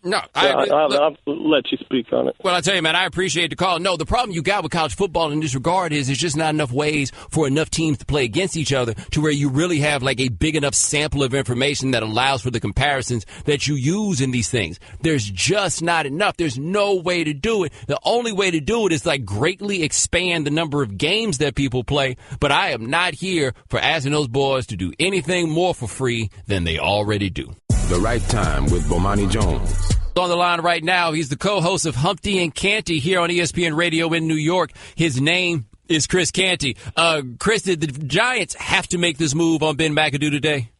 Speaker 3: No,
Speaker 7: I'll let you speak on it.
Speaker 3: Well, I tell you, man, I appreciate the call. No, the problem you got with college football in this regard is there's just not enough ways for enough teams to play against each other to where you really have like a big enough sample of information that allows for the comparisons that you use in these things. There's just not enough. There's no way to do it. The only way to do it is like greatly expand the number of games that people play. But I am not here for asking those boys to do anything more for free than they already do.
Speaker 2: The Right Time with Bomani Jones.
Speaker 3: On the line right now, he's the co-host of Humpty and Canty here on ESPN Radio in New York. His name is Chris Canty. Chris, did the Giants have to make this move on Ben McAdoo today?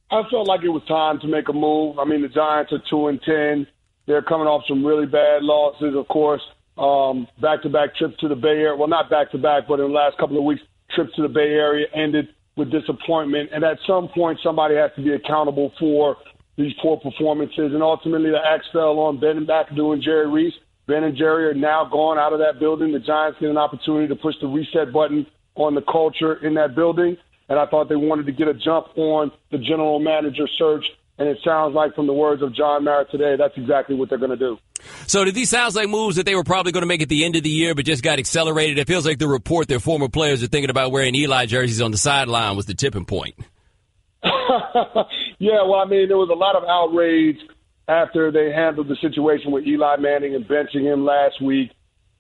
Speaker 15: I felt like it was time to make a move. I mean, the Giants are 2-10. They're coming off some really bad losses, of course. Back-to-back trips to the Bay Area. Well, not back-to-back, but in the last couple of weeks, trips to the Bay Area ended with disappointment. And at some point, somebody has to be accountable for these poor performances. And ultimately, the axe fell on Ben McAdoo and Jerry Reese. Ben and Jerry are now gone out of that building. The Giants get an opportunity to push the reset button on the culture in that building. And I thought they wanted to get a jump on the general manager search. And it sounds like from the words of John Mara today, that's exactly what they're going to do.
Speaker 3: So did these sound like moves that they were probably going to make at the end of the year but just got accelerated? It feels like the report their former players are thinking about wearing Eli jerseys on the sideline was the tipping point.
Speaker 15: Yeah, well, I mean, there was a lot of outrage after they handled the situation with Eli Manning and benching him last week.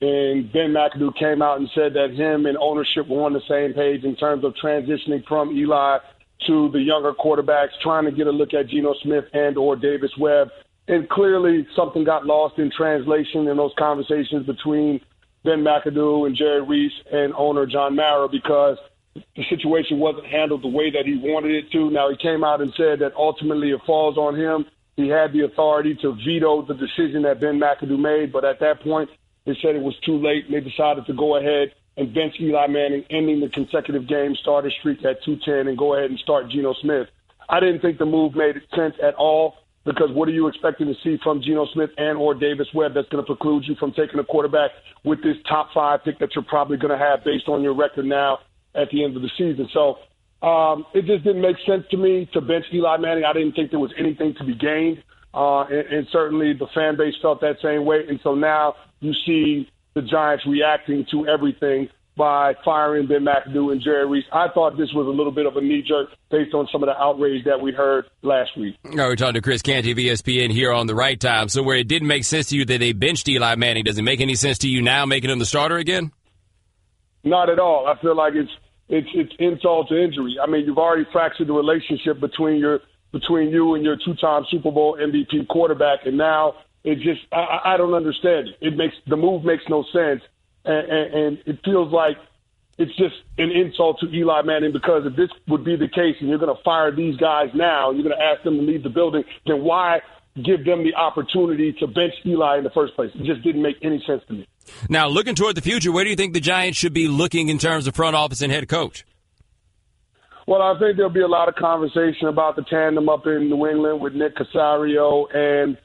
Speaker 15: And Ben McAdoo came out and said that him and ownership were on the same page in terms of transitioning from Eli to the younger quarterbacks, trying to get a look at Geno Smith and or Davis Webb. And clearly something got lost in translation in those conversations between Ben McAdoo and Jerry Reese and owner John Mara, because the situation wasn't handled the way that he wanted it to. Now, he came out and said that ultimately it falls on him. He had the authority to veto the decision that Ben McAdoo made, but at that point, they said it was too late, and they decided to go ahead and bench Eli Manning, ending the consecutive game starter streak at 2-10, and go ahead and start Geno Smith. I didn't think the move made sense at all, because what are you expecting to see from Geno Smith and or Davis Webb that's going to preclude you from taking a quarterback with this top 5 pick that you're probably going to have based on your record now at the end of the season? So it just didn't make sense to me to bench Eli Manning. I didn't think there was anything to be gained, and certainly the fan base felt that same way. And so now you see the Giants reacting to everything by firing Ben McAdoo and Jerry Reese. I thought this was a little bit of a knee-jerk based on some of the outrage that we heard last week.
Speaker 3: All right, we're talking to Chris Canty of ESPN here on The Right Time. So where it didn't make sense to you that they benched Eli Manning, does it make any sense to you now making him the starter again?
Speaker 15: Not at all. I feel like it's insult to injury. I mean, you've already fractured the relationship between you and your 2-time Super Bowl MVP quarterback, and now it just I don't understand it. The move makes no sense, and it feels like it's just an insult to Eli Manning, because if this would be the case and you're going to fire these guys now, you're going to ask them to leave the building, then why give them the opportunity to bench Eli in the first place? It just didn't make any sense to me.
Speaker 3: Now, looking toward the future, where do you think the Giants should be looking in terms of front office and head coach?
Speaker 15: Well, I think there'll be a lot of conversation about the tandem up in New England with Nick Caserio and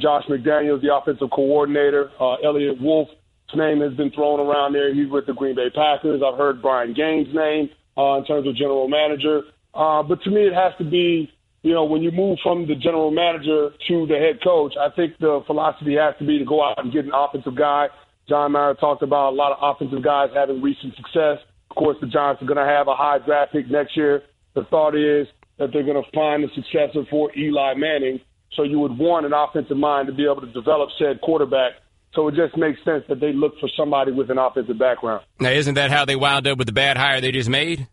Speaker 15: Josh McDaniels, the offensive coordinator. Elliott Wolf's name has been thrown around there. He's with the Green Bay Packers. I've heard Brian Gaines' name in terms of general manager. But to me, it has to be, when you move from the general manager to the head coach, I think the philosophy has to be to go out and get an offensive guy. John Mara talked about a lot of offensive guys having recent success. Of course, the Giants are going to have a high draft pick next year. The thought is that they're going to find a successor for Eli Manning. So you would want an offensive mind to be able to develop said quarterback. So it just makes sense that they look for somebody with an offensive background.
Speaker 3: Now, isn't that how they wound up with the bad hire they just made?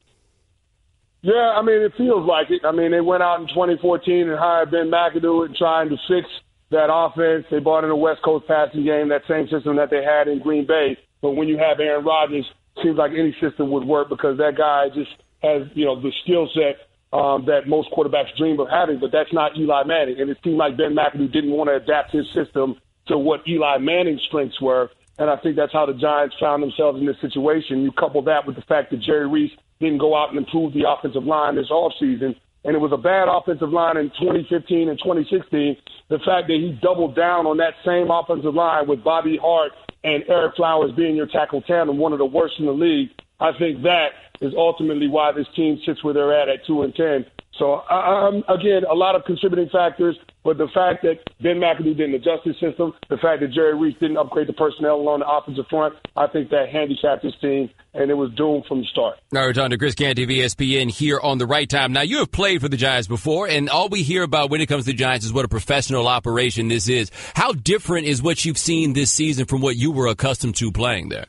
Speaker 15: Yeah, I mean, it feels like it. I mean, they went out in 2014 and hired Ben McAdoo and trying to fix that offense. They brought in a West Coast passing game, that same system that they had in Green Bay. But when you have Aaron Rodgers, seems like any system would work because that guy just has, the skill set that most quarterbacks dream of having, but that's not Eli Manning. And it seemed like Ben McAdoo didn't want to adapt his system to what Eli Manning's strengths were. And I think that's how the Giants found themselves in this situation. You couple that with the fact that Jerry Reese didn't go out and improve the offensive line this offseason, and it was a bad offensive line in 2015 and 2016. The fact that he doubled down on that same offensive line with Bobby Hart and Eric Flowers being your tackle tandem, one of the worst in the league, I think that is ultimately why this team sits where they're at 2-10. So, again, a lot of contributing factors, but the fact that Ben McAdoo didn't adjust his system, the fact that Jerry Reese didn't upgrade the personnel on the offensive front, I think that handicapped his team, and it was doomed from the start.
Speaker 3: All right, we're talking to Chris Canty of ESPN here on The Right Time. Now, you have played for the Giants before, and all we hear about when it comes to the Giants is what a professional operation this is. How different is what you've seen this season from what you were accustomed to playing there?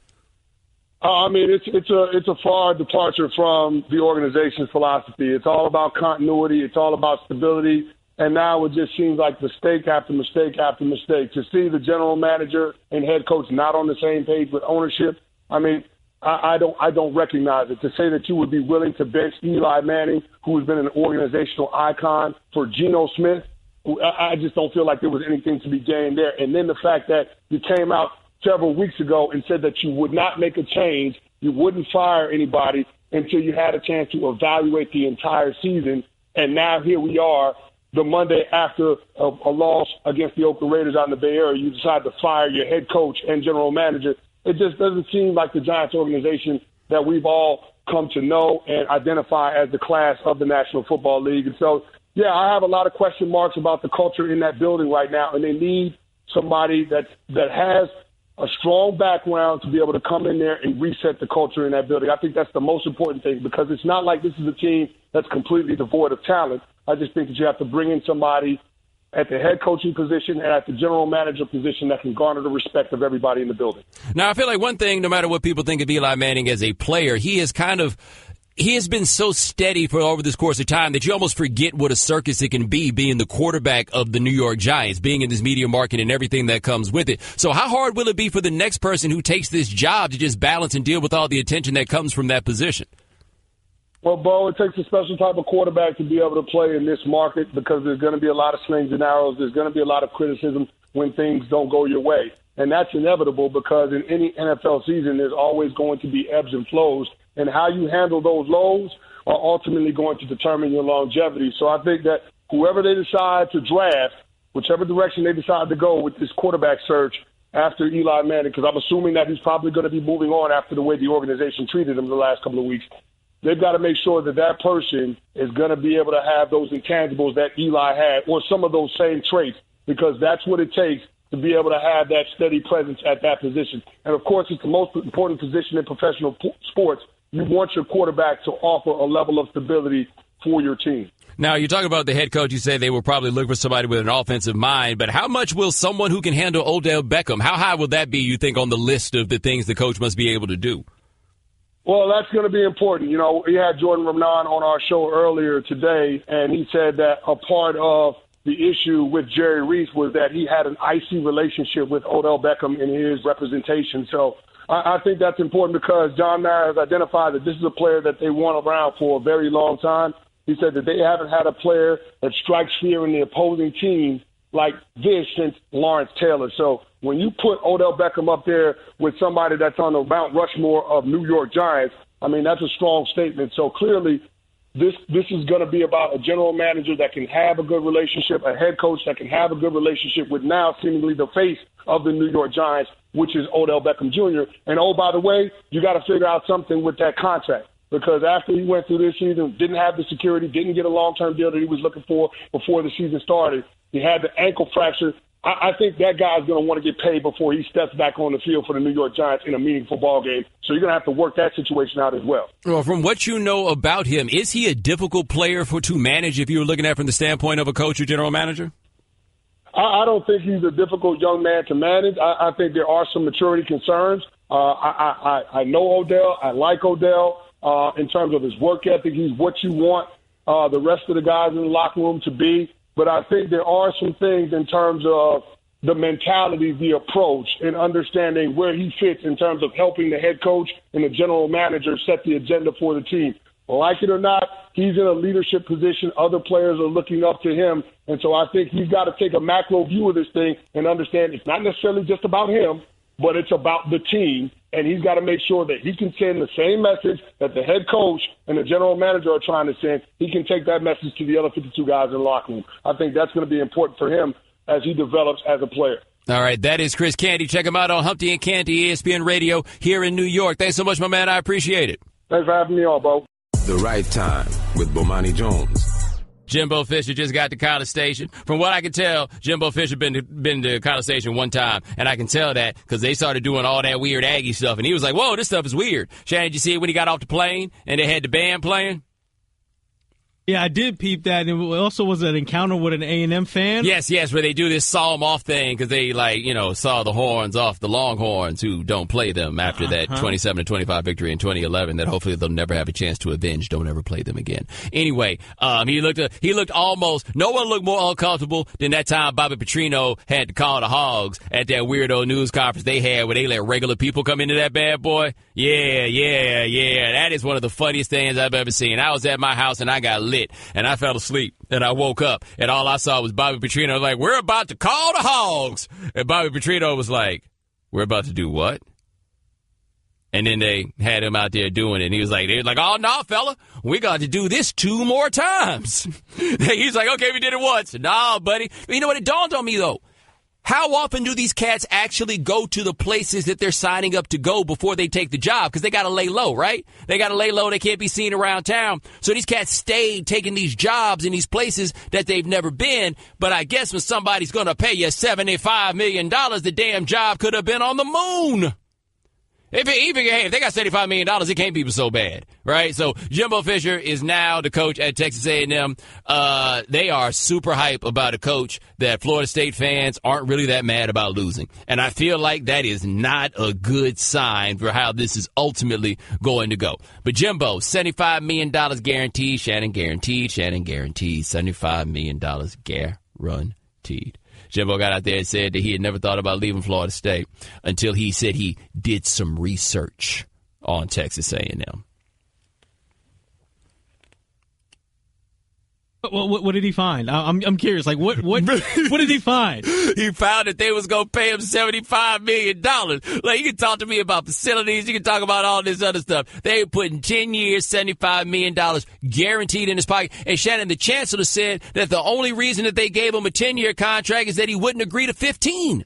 Speaker 15: I mean, it's a far departure from the organization's philosophy. It's all about continuity. It's all about stability. And now it just seems like mistake after mistake after mistake. To see the general manager and head coach not on the same page with ownership, I mean, I don't recognize it. To say that you would be willing to bench Eli Manning, who has been an organizational icon, for Geno Smith, I just don't feel like there was anything to be gained there. And then the fact that you came out several weeks ago and said that you would not make a change, you wouldn't fire anybody until you had a chance to evaluate the entire season. And now here we are, the Monday after a loss against the Oakland Raiders out in the Bay Area, you decide to fire your head coach and general manager. It just doesn't seem like the Giants organization that we've all come to know and identify as the class of the National Football League. And so, yeah, I have a lot of question marks about the culture in that building right now, and they need somebody that has a strong background to be able to come in there and reset the culture in that building. I think that's the most important thing, because it's not like this is a team that's completely devoid of talent. I just think that you have to bring in somebody at the head coaching position and at the general manager position that can garner the respect of everybody in the building.
Speaker 3: Now, I feel like one thing, no matter what people think of Eli Manning as a player, he has been so steady for over this course of time that you almost forget what a circus it can be being the quarterback of the New York Giants, being in this media market and everything that comes with it. So how hard will it be for the next person who takes this job to just balance and deal with all the attention that comes from that position?
Speaker 15: Well, Bo, it takes a special type of quarterback to be able to play in this market, because there's going to be a lot of slings and arrows. There's going to be a lot of criticism when things don't go your way. And that's inevitable, because in any NFL season, there's always going to be ebbs and flows. And how you handle those lows are ultimately going to determine your longevity. So I think that whoever they decide to draft, whichever direction they decide to go with this quarterback search after Eli Manning, because I'm assuming that he's probably going to be moving on after the way the organization treated him the last couple of weeks, they've got to make sure that that person is going to be able to have those intangibles that Eli had, or some of those same traits, because that's what it takes to be able to have that steady presence at that position. And, of course, it's the most important position in professional sports. You want your quarterback to offer a level of stability for your team.
Speaker 3: Now, you talk about the head coach. You say they will probably look for somebody with an offensive mind, but how much will someone who can handle Odell Beckham, how high will that be, you think, on the list of the things the coach must be able to do?
Speaker 15: Well, that's going to be important. You know, we had Jordan Ramnan on our show earlier today, and he said that a part of the issue with Jerry Reese was that he had an icy relationship with Odell Beckham in his representation. So I think that's important, because John Mara has identified that this is a player that they want around for a very long time. He said that they haven't had a player that strikes fear in the opposing team like this since Lawrence Taylor. So when you put Odell Beckham up there with somebody that's on the Mount Rushmore of New York Giants, I mean, that's a strong statement. So clearly This is going to be about a general manager that can have a good relationship, a head coach that can have a good relationship with now seemingly the face of the New York Giants, which is Odell Beckham Jr. And, oh, by the way, you got to figure out something with that contract, because after he went through this season, didn't have the security, didn't get a long-term deal that he was looking for before the season started. He had the ankle fracture. I think that guy's going to want to get paid before he steps back on the field for the New York Giants in a meaningful ball game. So you're going to have to work that situation out as well.
Speaker 3: Well, from what you know about him, is he a difficult player to manage if you were looking at it from the standpoint of a coach or general manager?
Speaker 15: I don't think he's a difficult young man to manage. I think there are some maturity concerns. I know Odell. I like Odell in terms of his work ethic. He's what you want the rest of the guys in the locker room to be. But I think there are some things in terms of the mentality, the approach, and understanding where he fits in terms of helping the head coach and the general manager set the agenda for the team. Like it or not, he's in a leadership position. Other players are looking up to him. And so I think he's got to take a macro view of this thing and understand it's not necessarily just about him, but it's about the team. And he's got to make sure that he can send the same message that the head coach and the general manager are trying to send. He can take that message to the other 52 guys in the locker room. I think that's going to be important for him as he develops as a player.
Speaker 3: All right, that is Chris Canty. Check him out on Humpty and Canty, ESPN Radio here in New York. Thanks so much, my man. I appreciate it.
Speaker 15: Thanks for having me on, Bo.
Speaker 2: The Right Time with Bomani Jones.
Speaker 3: Jimbo Fisher just got to College Station. From what I can tell, Jimbo Fisher been to College Station one time, and I can tell that because they started doing all that weird Aggie stuff, and he was like, whoa, this stuff is weird. Shannon, did you see it when he got off the plane and they had the band playing?
Speaker 6: Yeah, I did peep that. And it also was an encounter with an A&M fan.
Speaker 3: Yes, where they do this saw them off thing because they, saw the horns off the Longhorns who don't play them after that 27-25 victory in 2011 that hopefully they'll never have a chance to avenge. Don't ever play them again. Anyway, he looked almost, no one looked more uncomfortable than that time Bobby Petrino had to call the Hogs at that weirdo news conference they had where they let regular people come into that bad boy. Yeah. That is one of the funniest things I've ever seen. I was at my house and I got lit. And I fell asleep, and I woke up, and all I saw was Bobby Petrino like, we're about to call the Hogs. And Bobby Petrino was like, we're about to do what? And then they had him out there doing it, and he was like, oh, no, fella, we got to do this 2 more times. He's like, okay, we did it once. No, buddy. You know what? It dawned on me, though. How often do these cats actually go to the places that they're signing up to go before they take the job? Because they got to lay low, right? They got to lay low. They can't be seen around town. So these cats stayed taking these jobs in these places that they've never been. But I guess when somebody's going to pay you $75 million, the damn job could have been on the moon. If they got $75 million, it can't be so bad, right? So Jimbo Fisher is now the coach at Texas A&M. They are super hype about a coach that Florida State fans aren't really that mad about losing. And I feel like that is not a good sign for how this is ultimately going to go. But Jimbo, $75 million guaranteed. Shannon guaranteed. $75 million guaranteed. Jimbo got out there and said that he had never thought about leaving Florida State until he said he did some research on Texas A&M.
Speaker 6: What did he find? I'm curious. Like, what did he find?
Speaker 3: He found that they was going to pay him $75 million. Like, you can talk to me about facilities. You can talk about all this other stuff. They were putting 10 years, $75 million guaranteed in his pocket. And Shannon, the chancellor, said that the only reason that they gave him a 10-year contract is that he wouldn't agree to 15.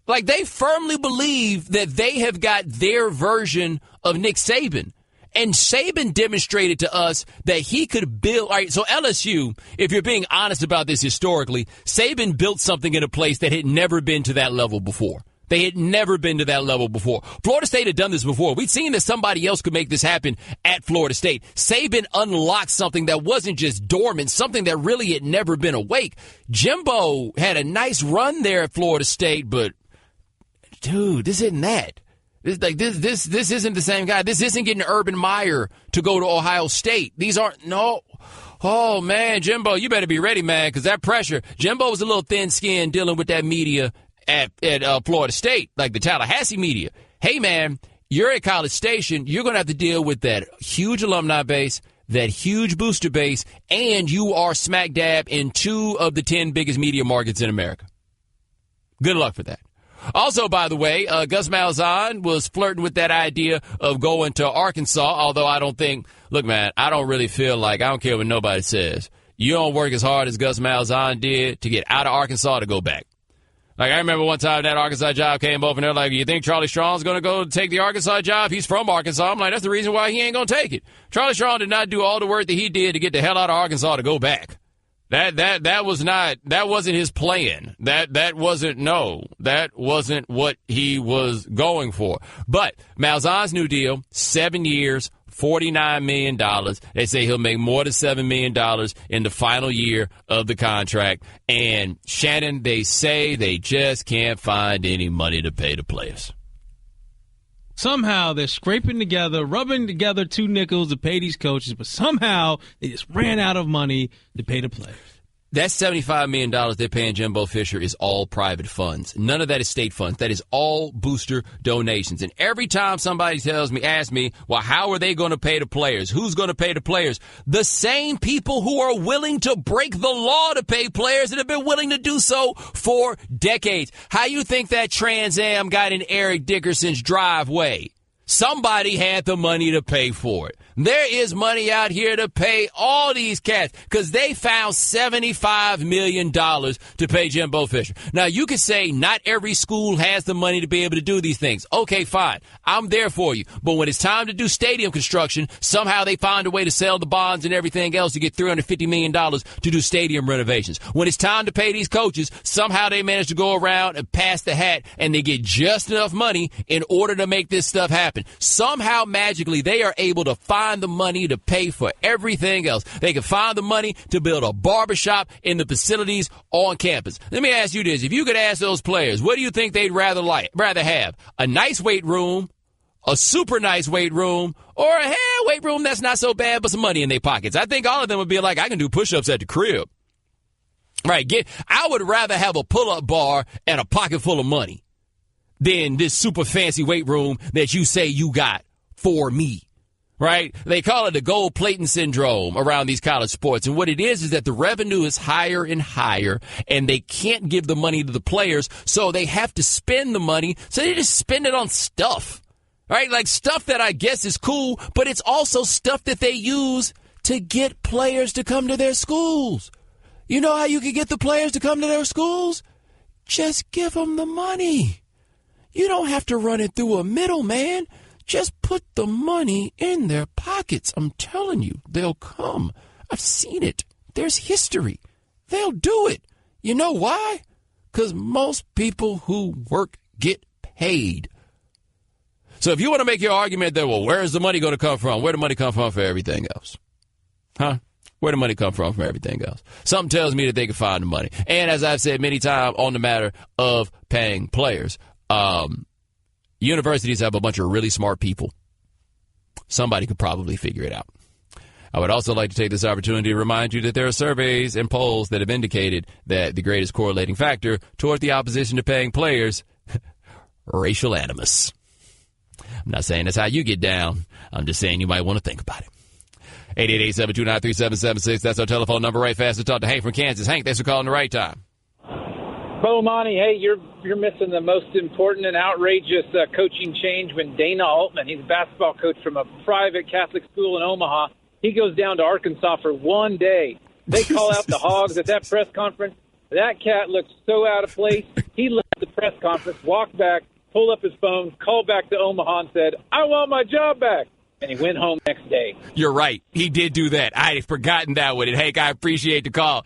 Speaker 3: Like, they firmly believe that they have got their version of Nick Saban. And Saban demonstrated to us that he could build. All right, so LSU, if you're being honest about this historically, Saban built something in a place that had never been to that level before. They had never been to that level before. Florida State had done this before. We'd seen that somebody else could make this happen at Florida State. Saban unlocked something that wasn't just dormant, something that really had never been awake. Jimbo had a nice run there at Florida State, but, dude, this isn't that. This isn't the same guy. This isn't getting Urban Meyer to go to Ohio State. These aren't, no. Oh, man, Jimbo, you better be ready, man, because that pressure. Jimbo was a little thin-skinned dealing with that media at Florida State, like the Tallahassee media. Hey, man, you're at College Station. You're going to have to deal with that huge alumni base, that huge booster base, and you are smack dab in 2 of the 10 biggest media markets in America. Good luck for that. Also, by the way, Gus Malzahn was flirting with that idea of going to Arkansas, although I don't really feel like, I don't care what nobody says. You don't work as hard as Gus Malzahn did to get out of Arkansas to go back. Like, I remember one time that Arkansas job came up, and they're like, you think Charlie Strong's going to go take the Arkansas job? He's from Arkansas. I'm like, that's the reason why he ain't going to take it. Charlie Strong did not do all the work that he did to get the hell out of Arkansas to go back. That wasn't his plan. That wasn't what he was going for. But Malzahn's new deal, 7 years, $49 million. They say he'll make more than $7 million in the final year of the contract. And Shannon, they say they just can't find any money to pay the players.
Speaker 6: Somehow they're scraping together, rubbing together 2 nickels to pay these coaches, but somehow they just ran out of money to pay the players.
Speaker 3: That $75 million they're paying Jimbo Fisher is all private funds. None of that is state funds. That is all booster donations. And every time somebody asks me, well, how are they going to pay the players? Who's going to pay the players? The same people who are willing to break the law to pay players and have been willing to do so for decades. How you think that Trans Am got in Eric Dickerson's driveway? Somebody had the money to pay for it. There is money out here to pay all these cats because they found $75 million to pay Jimbo Fisher. Now, you could say not every school has the money to be able to do these things. Okay, fine. I'm there for you. But when it's time to do stadium construction, somehow they find a way to sell the bonds and everything else to get $350 million to do stadium renovations. When it's time to pay these coaches, somehow they manage to go around and pass the hat and they get just enough money in order to make this stuff happen. Somehow, magically, they are able to find the money to pay for everything else. They can find the money to build a barbershop in the facilities on campus. Let me ask you this. If you could ask those players, what do you think they'd rather have? A nice weight room, a super nice weight room, or a weight room that's not so bad but some money in their pockets? I think all of them would be like, I can do push-ups at the crib. Right. I would rather have a pull-up bar and a pocket full of money than this super fancy weight room that you say you got for me. Right? They call it the gold plating syndrome around these college sports. And what it is that the revenue is higher and higher, and they can't give the money to the players, so they have to spend the money. So they just spend it on stuff. Right? Like stuff that I guess is cool, but it's also stuff that they use to get players to come to their schools. You know how you can get the players to come to their schools? Just give them the money. You don't have to run it through a middleman. Just put the money in their pockets. I'm telling you, they'll come. I've seen it. There's history. They'll do it. You know why? Because most people who work get paid. So if you want to make your argument that, well, where is the money going to come from? Where the money come from for everything else? Huh? Where the money come from for everything else? Something tells me that they can find the money. And as I've said many times on the matter of paying players, universities have a bunch of really smart people. Somebody could probably figure it out. I would also like to take this opportunity to remind you that there are surveys and polls that have indicated that the greatest correlating factor toward the opposition to paying players, racial animus. I'm not saying that's how you get down. I'm just saying you might want to think about it. 888-729-3776. That's our telephone number. Right fast to talk to Hank from Kansas. Hank, thanks for calling the right time.
Speaker 16: Bomani, hey, you're missing the most important and outrageous coaching change when Dana Altman, he's a basketball coach from a private Catholic school in Omaha, he goes down to Arkansas for one day. They call out the Hogs at that press conference. That cat looked so out of place. He left the press conference, walked back, pulled up his phone, called back to Omaha and said, I want my job back. And he went home next day.
Speaker 3: You're right. He did do that. I had forgotten that one. And, Hank, I appreciate the call.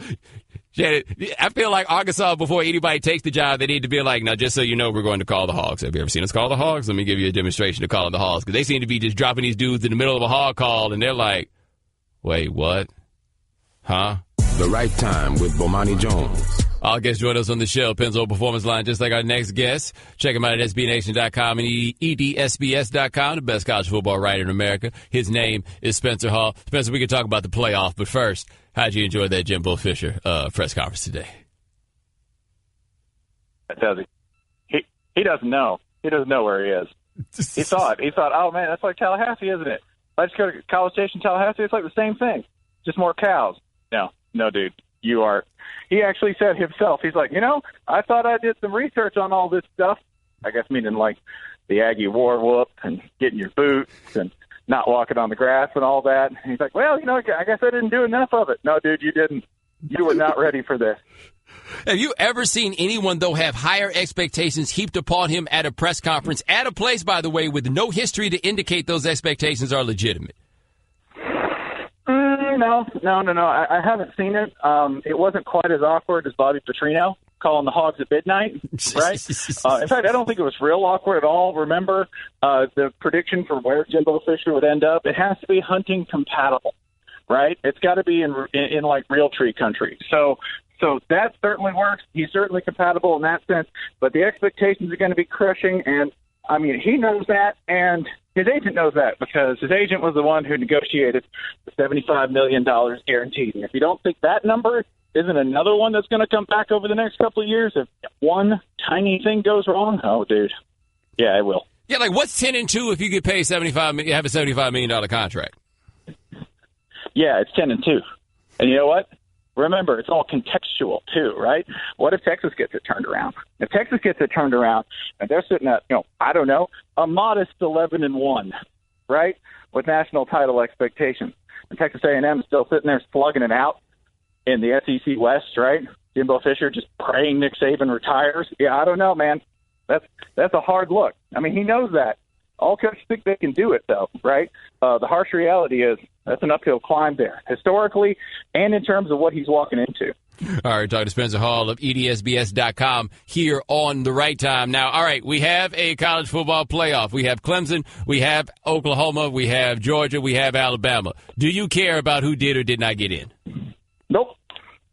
Speaker 3: I feel like Arkansas, before anybody takes the job, they need to be like, now, just so you know, we're going to call the Hogs. Have you ever seen us call the Hogs? Let me give you a demonstration of calling the Hogs. Because they seem to be just dropping these dudes in the middle of a hog call, and they're like, wait, what? Huh?
Speaker 2: The Right Time with Bomani Jones.
Speaker 3: All guests join us on the show. Pennzoil Performance Line, just like our next guest. Check him out at SBNation.com and EDSBS.com, the best college football writer in America. His name is Spencer Hall. Spencer, we can talk about the playoff, but first, how'd you enjoy that Jimbo Fisher press conference today?
Speaker 17: That tells you. He doesn't know. He doesn't know where he is. He thought, oh, man, that's like Tallahassee, isn't it? I just go to College Station, Tallahassee. It's like the same thing, just more cows. No, dude. you are. He actually said himself, he's like, I thought I did some research on all this stuff. I guess meaning like the Aggie war whoop and getting your boots and not walking on the grass and all that. And he's like, well, I guess I didn't do enough of it. No, dude, you didn't. You were not ready for this.
Speaker 3: Have you ever seen anyone, though, have higher expectations heaped upon him at a press conference, at a place, by the way, with no history to indicate those expectations are legitimate?
Speaker 17: No. I haven't seen it. It wasn't quite as awkward as Bobby Petrino calling the Hogs at midnight, right? In fact, I don't think it was real awkward at all. Remember the prediction for where Jimbo Fisher would end up? It has to be hunting compatible, right? It's got to be in like real tree country. So that certainly works. He's certainly compatible in that sense. But the expectations are going to be crushing, and I mean, he knows that, and his agent knows that because his agent was the one who negotiated the $75 million guaranteed. And if you don't think that number isn't another one that's going to come back over the next couple of years, if one tiny thing goes wrong, oh, dude, yeah, it will.
Speaker 3: Yeah, like what's 10-2 if you get paid have a $75 million contract?
Speaker 17: Yeah, it's 10-2. And you know what? Remember, it's all contextual, too, right? What if Texas gets it turned around? If Texas gets it turned around, and they're sitting at, I don't know, a modest 11-1, right, with national title expectations, and Texas A&M is still sitting there slugging it out in the SEC West, right? Jimbo Fisher just praying Nick Saban retires. Yeah, I don't know, man. That's a hard look. I mean, he knows that. All coaches think they can do it, though, right? The harsh reality is that's an uphill climb there, historically and in terms of what he's walking into.
Speaker 3: All right, talking to Spencer Hall of EDSBS.com here on The Right Time. Now, all right, we have a college football playoff. We have Clemson, we have Oklahoma, we have Georgia, we have Alabama. Do you care about who did or did not get in?
Speaker 17: Nope,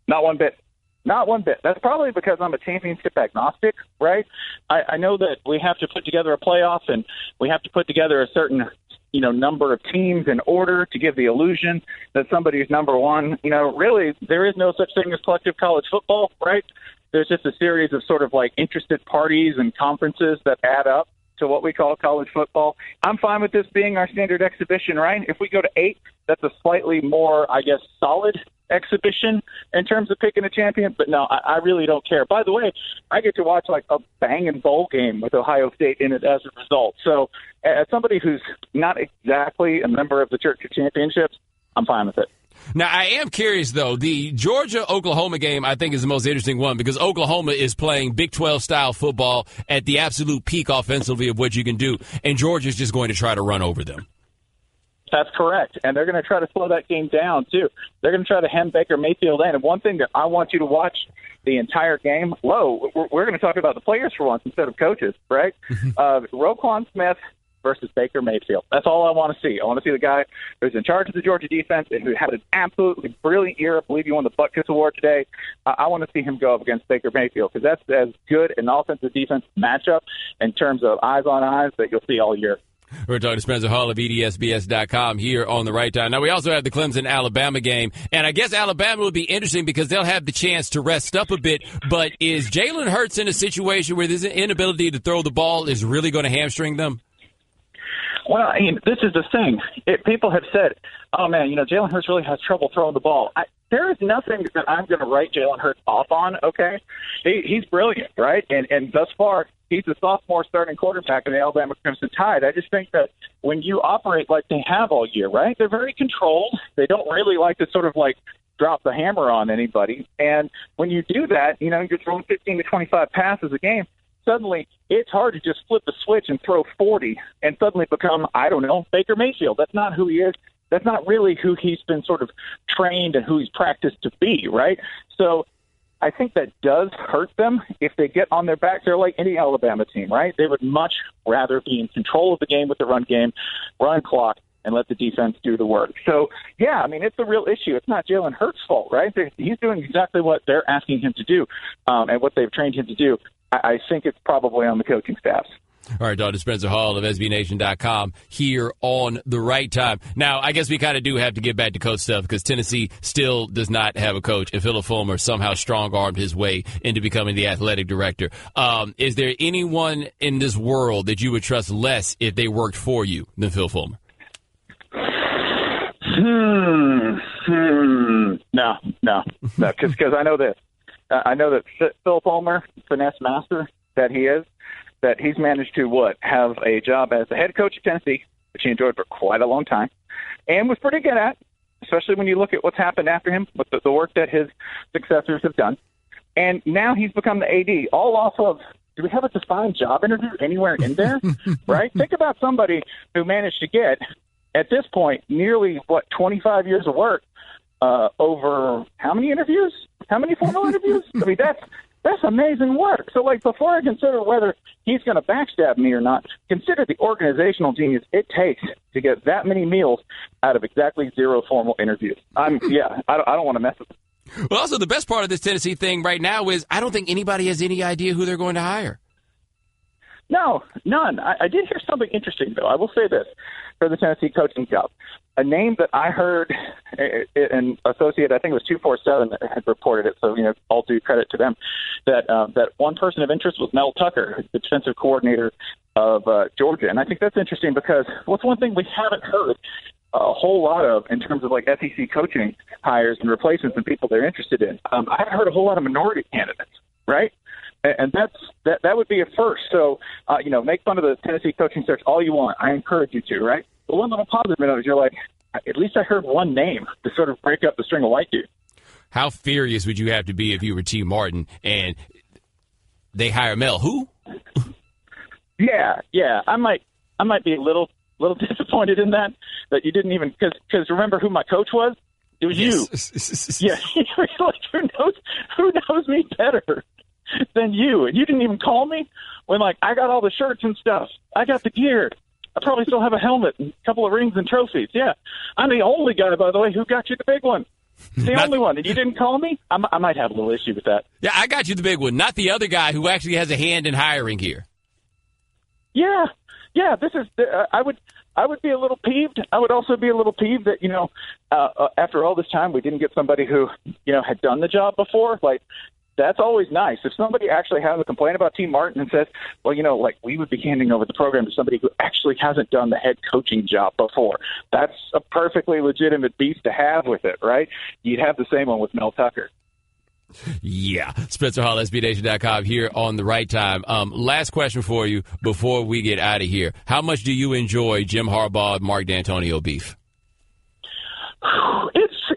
Speaker 17: not one bit. Not one bit. That's probably because I'm a championship agnostic, right? I know that we have to put together a playoff and we have to put together a certain, number of teams in order to give the illusion that somebody's number one. Really, there is no such thing as collective college football, right? There's just a series of sort of like interested parties and conferences that add up to what we call college football. I'm fine with this being our standard exhibition, right? If we go to 8, that's a slightly more, I guess, solid exhibition in terms of picking a champion. But no, I really don't care. By the way, I get to watch like a banging bowl game with Ohio State in it as a result. So as somebody who's not exactly a member of the Church of Championships, I'm fine with it.
Speaker 3: Now, I am curious, though. The Georgia-Oklahoma game, I think, is the most interesting one because Oklahoma is playing Big 12-style football at the absolute peak offensively of what you can do, and Georgia's just going to try to run over them.
Speaker 17: That's correct, and they're going to try to slow that game down, too. They're going to try to hem Baker Mayfield in, and one thing that I want you to watch the entire game, we're going to talk about the players for once instead of coaches, right? Roquan Smith versus Baker Mayfield. That's all I want to see. I want to see the guy who's in charge of the Georgia defense and who had an absolutely brilliant year. I believe he won the Butkus Award today. I want to see him go up against Baker Mayfield because that's as good an offensive-defense matchup in terms of eyes on eyes that you'll see all year.
Speaker 3: We're talking to Spencer Hall of EDSBS.com here on The Right Time. Now, we also have the Clemson-Alabama game, and I guess Alabama will be interesting because they'll have the chance to rest up a bit, but is Jalen Hurts in a situation where this inability to throw the ball is really going to hamstring them?
Speaker 17: Well, I mean, this is the thing. People have said, oh, man, Jalen Hurts really has trouble throwing the ball. There is nothing that I'm going to write Jalen Hurts off on, okay? He's brilliant, right? And thus far, he's a sophomore starting quarterback in the Alabama Crimson Tide. I just think that when you operate like they have all year, right, they're very controlled. They don't really like to sort of like drop the hammer on anybody. And when you do that, you're throwing 15 to 25 passes a game. Suddenly, it's hard to just flip the switch and throw 40 and suddenly become, I don't know, Baker Mayfield. That's not who he is. That's not really who he's been sort of trained and who he's practiced to be, right? So I think that does hurt them if they get on their back. They're like any Alabama team, right? They would much rather be in control of the game with the run game, run clock, and let the defense do the work. So, yeah, I mean, it's a real issue. It's not Jalen Hurts' fault, right? He's doing exactly what they're asking him to do and what they've trained him to do. I think it's probably on the coaching staffs.
Speaker 3: All right, Dr. Spencer Hall of SBNation.com here on The Right Time. Now, I guess we kind of do have to get back to coach stuff because Tennessee still does not have a coach, and Philip Fulmer somehow strong-armed his way into becoming the athletic director. Is there anyone in this world that you would trust less if they worked for you than Phil Fulmer?
Speaker 17: No, because I know this. I know that Phil Fulmer, finesse master that he is, that he's managed to have a job as the head coach of Tennessee, which he enjoyed for quite a long time, and was pretty good at, especially when you look at what's happened after him with the work that his successors have done. And now he's become the AD, all off of, do we have a defined job interview anywhere in there? Right? Think about somebody who managed to get, at this point, nearly, 25 years of work over how many interviews? How many formal interviews? I mean, that's amazing work. So, before I consider whether he's going to backstab me or not, consider the organizational genius it takes to get that many meals out of exactly 0 formal interviews. I don't want to mess with them.
Speaker 3: Well, also, the best part of this Tennessee thing right now is I don't think anybody has any idea who they're going to hire.
Speaker 17: No, none. I did hear something interesting, though. I will say this for the Tennessee coaching job. A name that I heard an associate, I think it was 247 that had reported it, so, all due credit to them, that one person of interest was Mel Tucker, the defensive coordinator of Georgia. And I think that's interesting because what's one thing we haven't heard a whole lot of in terms of SEC coaching hires and replacements and people they're interested in. I haven't heard a whole lot of minority candidates, right? And that would be a first. So, make fun of the Tennessee coaching search all you want. I encourage you to, right? But one little positive note is you're like, at least I heard one name to sort of break up the string of white dudes.
Speaker 3: How furious would you have to be if you were T. Martin and they hire Mel? Who?
Speaker 17: Yeah. I might be a little disappointed in that you didn't even because remember who my coach was? It was you. Yeah. Who knows me better than you? And you didn't even call me when I got all the shirts and stuff. I got the gear. I probably still have a helmet and a couple of rings and trophies. Yeah. I'm the only guy, by the way, who got you the big one. The only one. And you didn't call me? I might have a little issue with that.
Speaker 3: Yeah, I got you the big one, not the other guy who actually has a hand in hiring here.
Speaker 17: Yeah. This is. I would be a little peeved. I would also be a little peeved that after all this time we didn't get somebody who had done the job before. That's always nice. If somebody actually has a complaint about T. Martin and says, well, we would be handing over the program to somebody who actually hasn't done the head coaching job before. That's a perfectly legitimate beef to have with it, right? You'd have the same one with Mel Tucker.
Speaker 3: Yeah. Spencer Hall, SBNation.com here on The Right Time. Last question for you before we get out of here. How much do you enjoy Jim Harbaugh and Mark D'Antonio beef?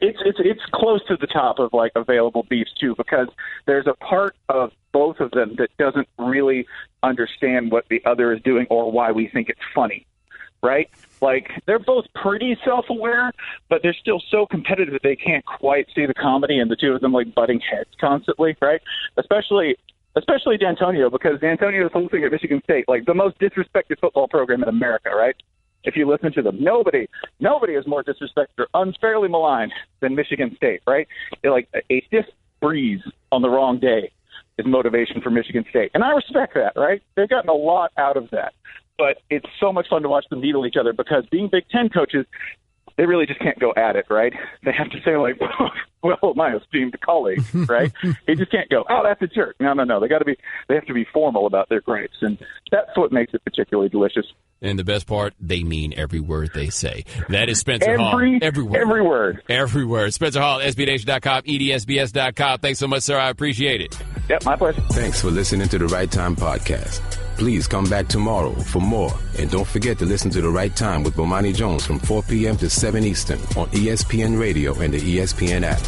Speaker 17: It's close to the top of available beefs too, because there's a part of both of them that doesn't really understand what the other is doing or why we think it's funny, right? They're both pretty self-aware, but they're still so competitive that they can't quite see the comedy in the two of them butting heads constantly, right? Especially D'Antonio, because D'Antonio's whole thing at Michigan State, the most disrespected football program in America, right? If you listen to them, nobody is more disrespected or unfairly maligned than Michigan State, right? A stiff breeze on the wrong day is motivation for Michigan State. And I respect that, right? They've gotten a lot out of that. But it's so much fun to watch them needle each other because being Big Ten coaches, they really just can't go at it, right? They have to say well, my esteemed colleague, right? They just can't go, oh, that's a jerk. No. They have to be formal about their gripes. And that's what makes it particularly delicious.
Speaker 3: And the best part, they mean every word they say. That is Spencer Hall.
Speaker 17: Every word.
Speaker 3: Every word. Spencer Hall, SBNation.com, EDSBS.com. Thanks so much, sir. I appreciate it.
Speaker 17: Yep, my pleasure.
Speaker 2: Thanks for listening to The Right Time Podcast. Please come back tomorrow for more. And don't forget to listen to The Right Time with Bomani Jones from 4 p.m. to 7 Eastern on ESPN Radio and the ESPN app.